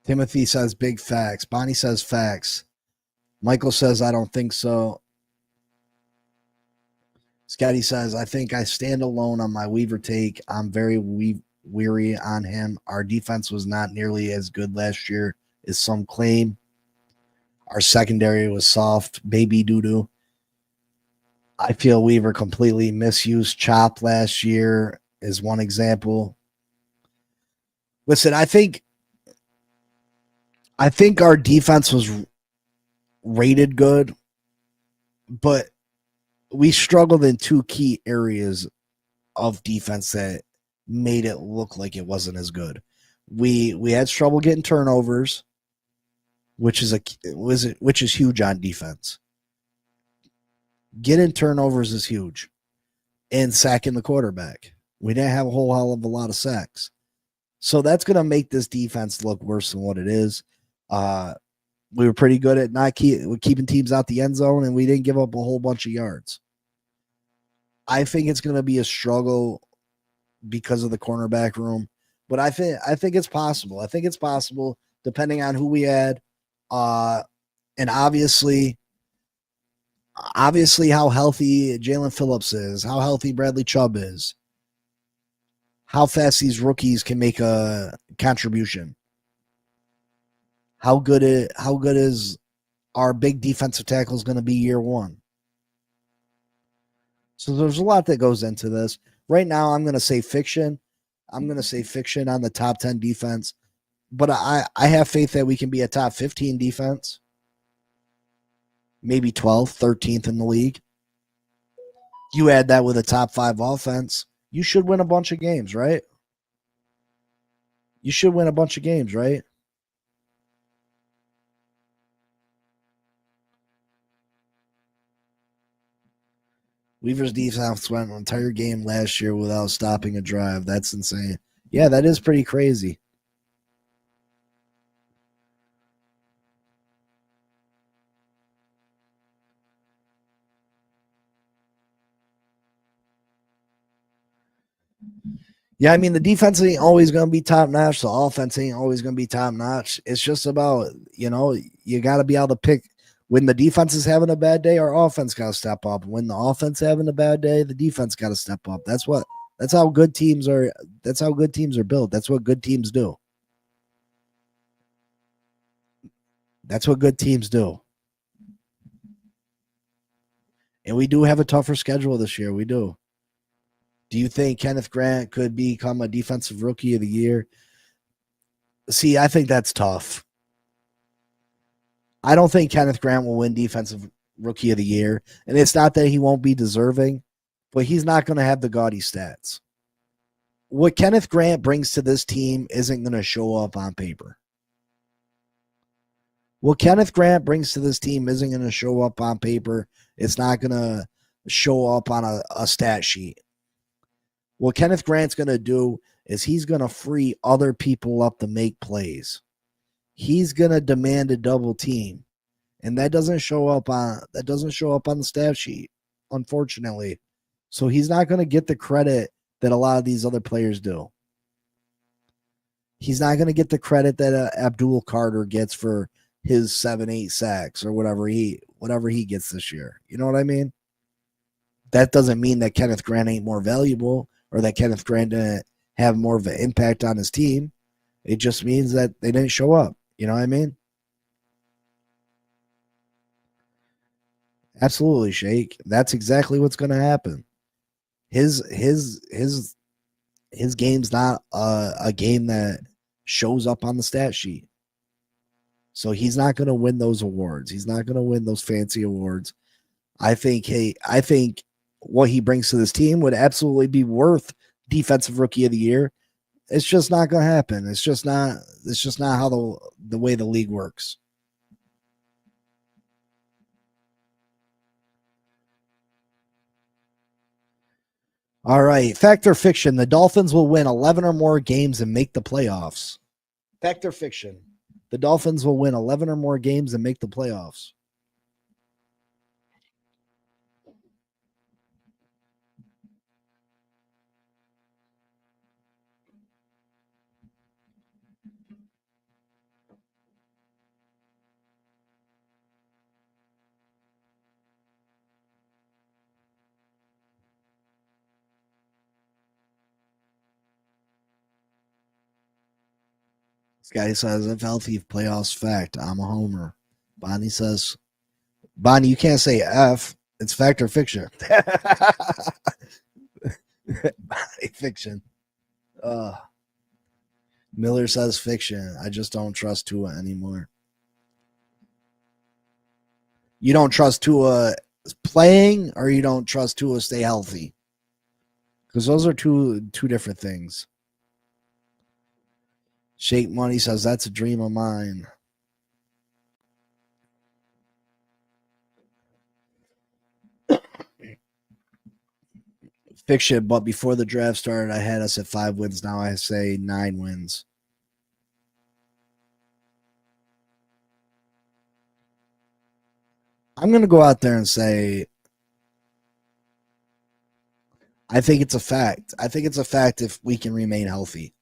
Timothy says big facts. Bonnie says facts. Michael says I don't think so. Scotty says, I think I stand alone on my Weaver take. I'm very weary on him. Our defense was not nearly as good last year as some claim. Our secondary was soft, baby doo-doo. I feel Weaver completely misused Chop last year is one example. Listen, I think our defense was rated good, but we struggled in two key areas of defense that made it look like it wasn't as good. We had trouble getting turnovers, which is huge on defense. Getting turnovers is huge, and sacking the quarterback. We didn't have a whole hell of a lot of sacks, so that's going to make this defense look worse than what it is. We were pretty good at not keeping teams out the end zone, and we didn't give up a whole bunch of yards. I think it's going to be a struggle because of the cornerback room, but I think it's possible. I think it's possible depending on who we add, and obviously how healthy Jalen Phillips is, how healthy Bradley Chubb is, how fast these rookies can make a contribution. How good is our big defensive tackle is going to be year one? So there's a lot that goes into this. Right now, I'm going to say fiction. I'm going to say fiction on the top 10 defense. But I have faith that we can be a top 15 defense. Maybe 12th, 13th in the league. You add that with a top 5 offense, you should win a bunch of games, right? You should win a bunch of games, right? Weaver's defense went an entire game last year without stopping a drive. That's insane. Yeah, that is pretty crazy. Yeah, I mean, the defense ain't always going to be top notch. The offense ain't always going to be top notch. It's just about, you got to be able to pick. When the defense is having a bad day, our offense got to step up. When the offense having a bad day, the defense got to step up. That's how good teams are. That's how good teams are built. That's what good teams do. That's what good teams do. And we do have a tougher schedule this year. We do. Do you think Kenneth Grant could become a defensive rookie of the year? See, I think that's tough. I don't think Kenneth Grant will win defensive rookie of the year. And it's not that he won't be deserving, but he's not going to have the gaudy stats. What Kenneth Grant brings to this team isn't going to show up on paper. What Kenneth Grant brings to this team isn't going to show up on paper. It's not going to show up on a stat sheet. What Kenneth Grant's going to do is he's going to free other people up to make plays. He's going to demand a double team. And that doesn't show up on the stat sheet, unfortunately. So he's not going to get the credit that a lot of these other players do. He's not going to get the credit that Abdul Carter gets for his 7-8 sacks or whatever he gets this year. You know what I mean? That doesn't mean that Kenneth Grant ain't more valuable or that Kenneth Grant didn't have more of an impact on his team. It just means that they didn't show up. You know what I mean? Absolutely, Shake. That's exactly what's going to happen. His game's not a game that shows up on the stat sheet. So he's not going to win those awards. He's not going to win those fancy awards. I think what he brings to this team would absolutely be worth defensive rookie of the year. It's just not going to happen. It's just not how the way the league works. All right, fact or fiction, the Dolphins will win 11 or more games and make the playoffs. Fact or fiction, the Dolphins will win 11 or more games and make the playoffs. This guy says, if healthy, playoffs fact. I'm a homer. Bonnie says, Bonnie, you can't say F. It's fact or fiction. Bonnie, fiction. Miller says fiction. I just don't trust Tua anymore. You don't trust Tua playing, or you don't trust Tua stay healthy? Because those are two different things. Shake Money says that's a dream of mine. Fiction, but before the draft started, I had us at 5 wins. Now I say 9 wins. I'm going to go out there and say I think it's a fact. I think it's a fact if we can remain healthy.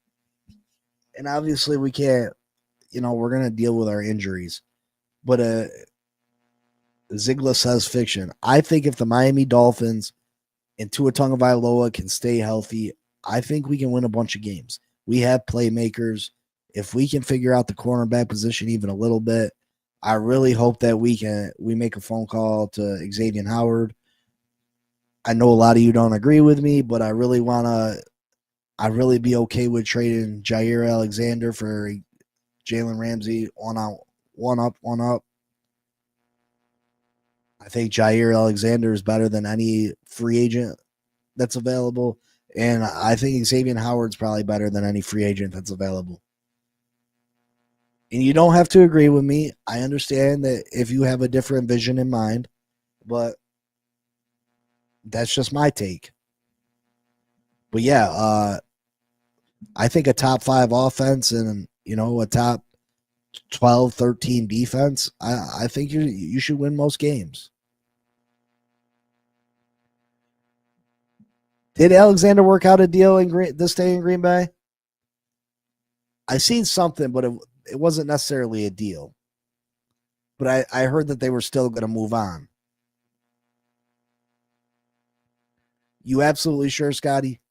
And obviously we can't, we're going to deal with our injuries. But Ziegler says fiction. I think if the Miami Dolphins and Tua Tagovailoa can stay healthy, I think we can win a bunch of games. We have playmakers. If we can figure out the cornerback position even a little bit, I really hope that we make a phone call to Xavier Howard. I know a lot of you don't agree with me, but I really be okay with trading Jair Alexander for Jalen Ramsey one up. I think Jair Alexander is better than any free agent that's available. And I think Xavier Howard's probably better than any free agent that's available. And you don't have to agree with me. I understand that if you have a different vision in mind, but that's just my take. But yeah, I think a top 5 offense and, a top 12, 13 defense, I think you should win most games. Did Alexander work out a deal this day in Green Bay? I seen something, but it wasn't necessarily a deal. But I heard that they were still going to move on. You absolutely sure, Scotty?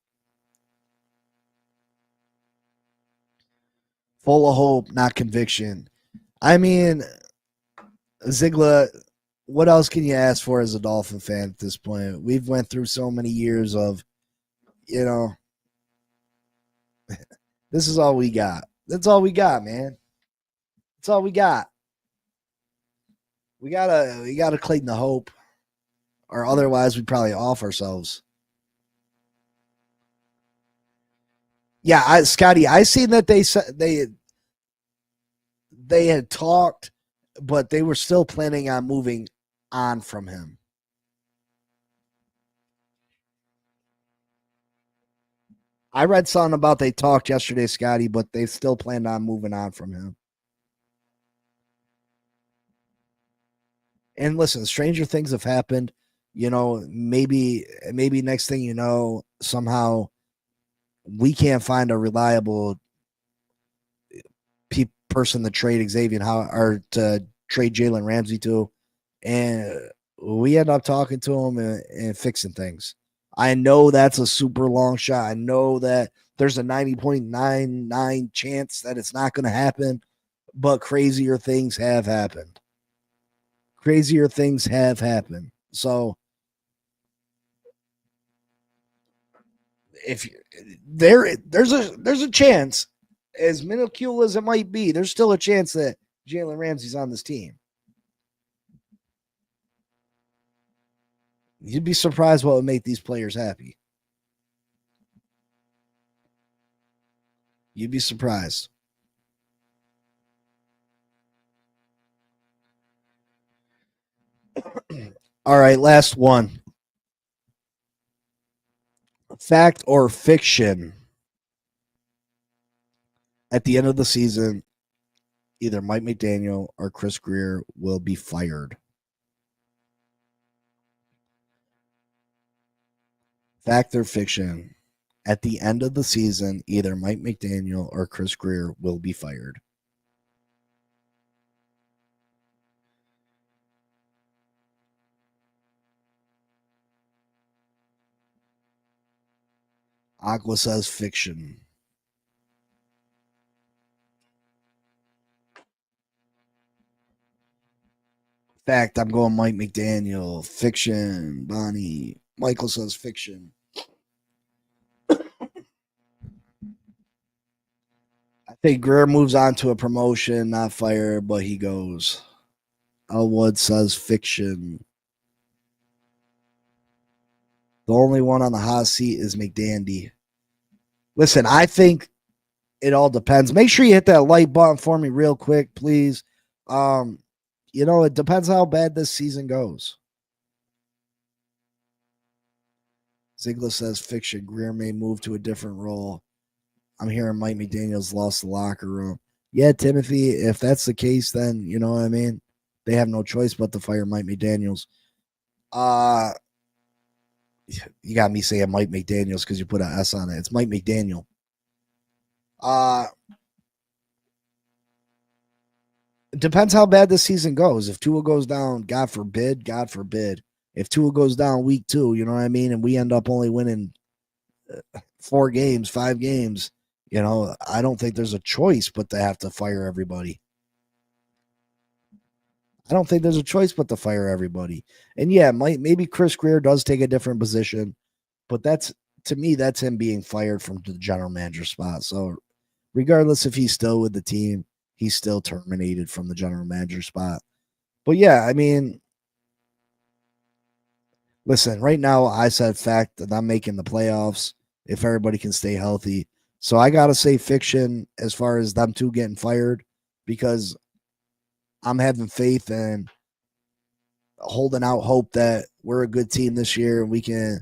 Full of hope, not conviction. I mean, Ziegler, what else can you ask for as a Dolphin fan at this point? We've went through so many years of, this is all we got. That's all we got, man. That's all we got. We gotta cling the hope, or otherwise we'd probably off ourselves. Yeah, Scotty, I seen that they said they had talked, but they were still planning on moving on from him. I read something about they talked yesterday, Scotty, but they still planned on moving on from him. And listen, stranger things have happened. Maybe next thing you know, somehow we can't find a reliable person to trade Xavier or to trade Jalen Ramsey to, and we end up talking to him and fixing things. I know that's a super long shot. I know that There's a 90.99 chance that it's not going to happen, but crazier things have happened. Crazier things have happened. So if there's a chance, as minuscule as it might be, there's still a chance that Jalen Ramsey's on this team. You'd be surprised what would make these players happy. You'd be surprised. All right, last one. Fact or fiction? At the end of the season, either Mike McDaniel or Chris Greer will be fired. Fact or fiction? At the end of the season, either Mike McDaniel or Chris Greer will be fired. Aqua says fiction. Fact, I'm going Mike McDaniel. Fiction, Bonnie. Michael says fiction. I think Greer moves on to a promotion, not fire, but he goes. Elwood says fiction. The only one on the hot seat is McDandy. Listen, I think it all depends. Make sure you hit that like button for me real quick, please. It depends how bad this season goes. Ziegler says fiction. Greer may move to a different role. I'm hearing Mike McDaniel's lost the locker room. Yeah, Timothy, if that's the case, then you know what I mean? They have no choice but to fire Mike McDaniels. You got me saying Mike McDaniels because you put an S on it. It's Mike McDaniel. It depends how bad this season goes. If Tua goes down, God forbid. If Tua goes down week 2, you know what I mean? And we end up only winning 4 games, 5 games, I don't think there's a choice but to have to fire everybody. And yeah, maybe Chris Greer does take a different position, but that's him being fired from the general manager spot. So regardless if he's still with the team, he's still terminated from the general manager spot. But yeah, I mean, listen, right now I said fact that I'm making the playoffs if everybody can stay healthy. So I got to say fiction as far as them 2 getting fired, because I'm having faith and holding out hope that we're a good team this year and we can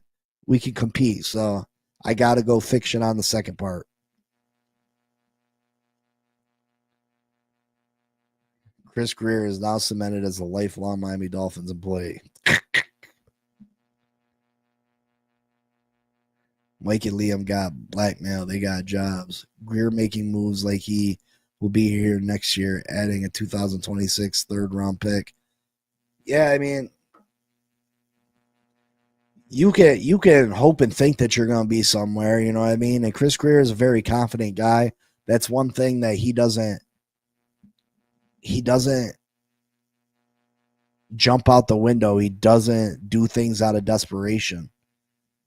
compete. So I got to go fiction on the second part. Chris Greer is now cemented as a lifelong Miami Dolphins employee. Mike and Liam got blackmailed. They got jobs. Greer making moves like he will be here next year, adding a 2026 third-round pick. Yeah, I mean, you can hope and think that you're going to be somewhere, you know what I mean? And Chris Greer is a very confident guy. That's one thing that he doesn't jump out the window. He doesn't do things out of desperation.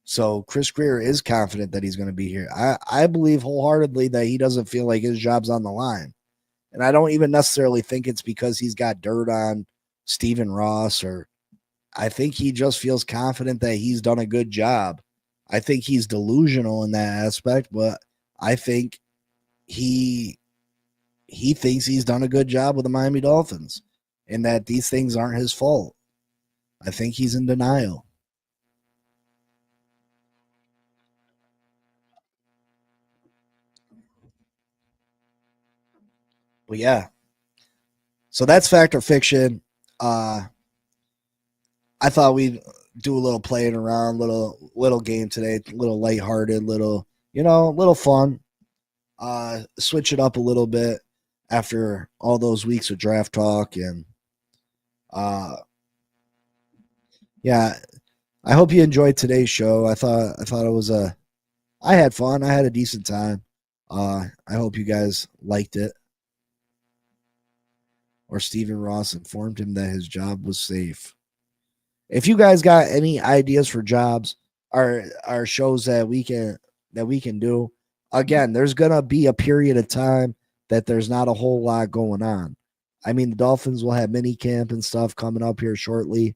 So Chris Greer is confident that he's going to be here. I believe wholeheartedly that he doesn't feel like his job's on the line. And I don't even necessarily think it's because he's got dirt on Stephen Ross, or I think he just feels confident that he's done a good job. I think he's delusional in that aspect, but I think he thinks he's done a good job with the Miami Dolphins and that these things aren't his fault. I think he's in denial. But yeah. So that's fact or fiction. I thought we'd do a little playing around, little game today, little lighthearted, little fun. Switch it up a little bit after all those weeks of draft talk, and yeah, I hope you enjoyed today's show. I thought it was a I had fun. I had a decent time. I hope you guys liked it. Or Stephen Ross informed him that his job was safe. If you guys got any ideas for jobs or shows that we can do, again, there's gonna be a period of time that there's not a whole lot going on. I mean, the Dolphins will have mini camp and stuff coming up here shortly.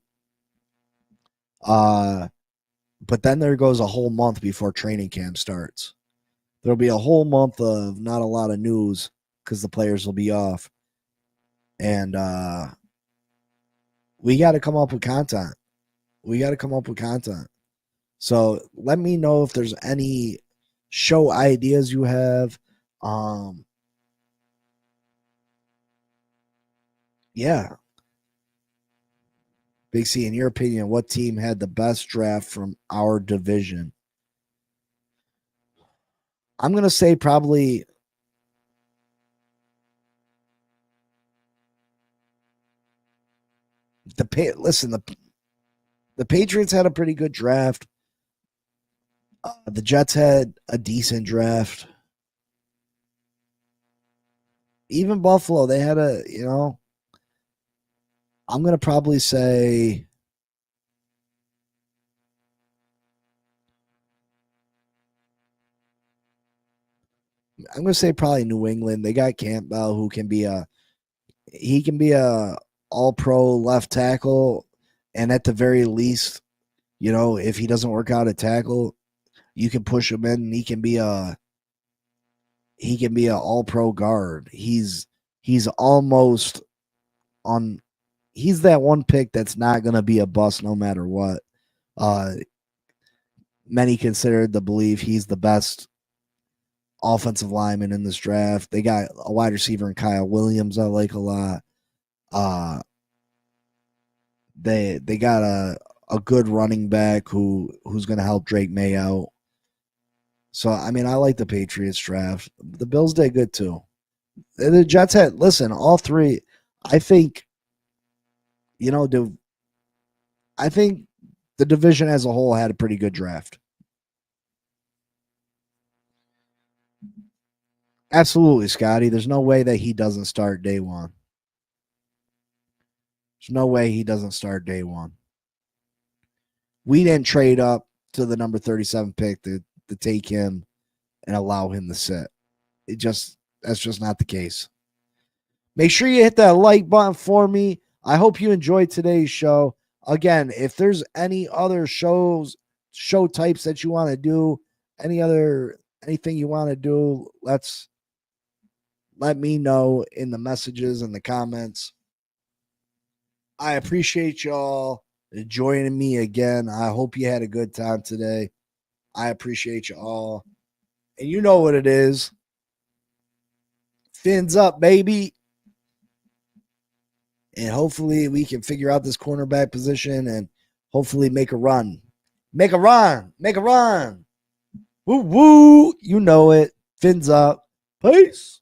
But then there goes a whole month before training camp starts. There'll be a whole month of not a lot of news because the players will be off. And we got to come up with content. So let me know if there's any show ideas you have. Yeah. Big C, in your opinion, what team had the best draft from our division? I'm going to say probably the Patriots had a pretty good draft. The Jets had a decent draft. Even Buffalo, they had I'm going to probably say probably New England. They got Campbell, who can be a all-pro left tackle, and at the very least, if he doesn't work out at tackle, you can push him in and he can be a all-pro guard. He's almost on. He's that one pick that's not going to be a bust no matter what. Many consider the belief he's the best offensive lineman in this draft. They got a wide receiver in Kyle Williams I like a lot. They got a good running back who's going to help Drake May out. So, I mean, I like the Patriots draft. The Bills did good too. The Jets had, all three, I think, I think the division as a whole had a pretty good draft. Absolutely, Scotty. There's no way that he doesn't start day one. There's no way he doesn't start day one. We didn't trade up to the number 37 pick to take him and allow him to sit. That's just not the case. Make sure you hit that like button for me. I hope you enjoyed today's show. Again, if there's any other show types that you want to do, anything you want to do, let me know in the messages and the comments. I appreciate y'all joining me again. I hope you had a good time today. I appreciate you all. And you know what it is. Fins up, baby. And hopefully we can figure out this cornerback position and hopefully make a run. Make a run. Woo woo. You know it. Fins up. Peace.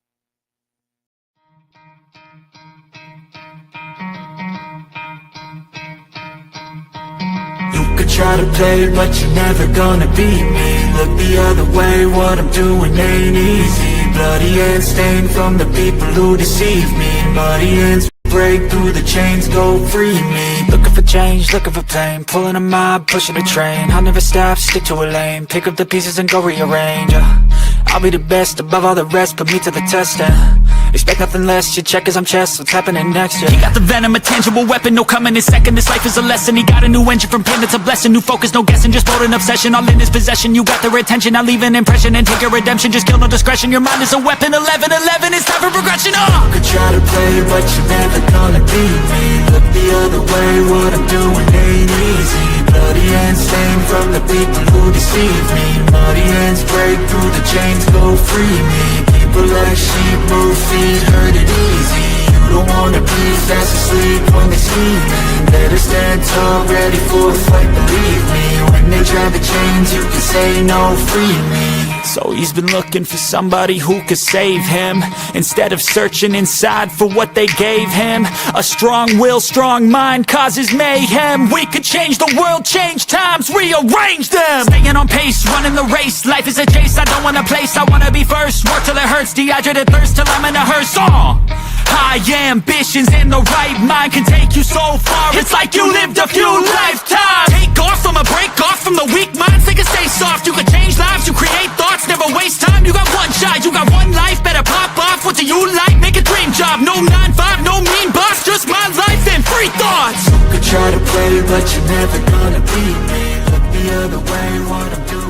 You could try to play, but you're never gonna beat me. Look the other way, what I'm doing ain't easy. Bloody hands stained from the people who deceive me. Muddy hands break through the chains, go free me. Looking for change, looking for pain, pulling a mob, pushing a train. I'll never stop, stick to a lane, pick up the pieces and go rearrange. I'll be the best above all the rest, put me to the test and expect nothing less. You check as I'm chess, what's happening next? Yeah. He got the venom, a tangible weapon, no coming in second. This life is a lesson. He got a new engine from pain, it's a blessing. New focus, no guessing, just bold and obsession. All in his possession, you got their attention. I'll leave an impression and take your redemption. Just kill no discretion. Your mind is a weapon. 11-11, it's time for progression. You could try to play, but you're never gonna beat me. Look the other way, what I'm doing ain't easy. Bloody hands stained from the people who deceive me. Muddy hands break through the chains, go free me. People like sheep move feet, hurt it easy. You don't wanna be fast asleep when they see me. Better stand tall, ready for a fight, believe me. When they drag the chains, you can say no, free me. So he's been looking for somebody who could save him, instead of searching inside for what they gave him. A strong will, strong mind causes mayhem. We could change the world, change times, rearrange them. Staying on pace, running the race. Life is a chase, I don't want a place, I wanna be first. Work till it hurts, dehydrated thirst till I'm in a hearse. High ambitions and the right mind can take you so far. It's like you lived a few lifetimes. Take off from a break off from the weak minds. They can stay soft, you can change lives, you create thoughts, never waste time. You got one shot, you got one life, better pop off. What do you like? Make a dream job. No 9-5, no mean boss, just my life and free thoughts. You could try to play, but you're never gonna beat me. Look the other way, what I'm doing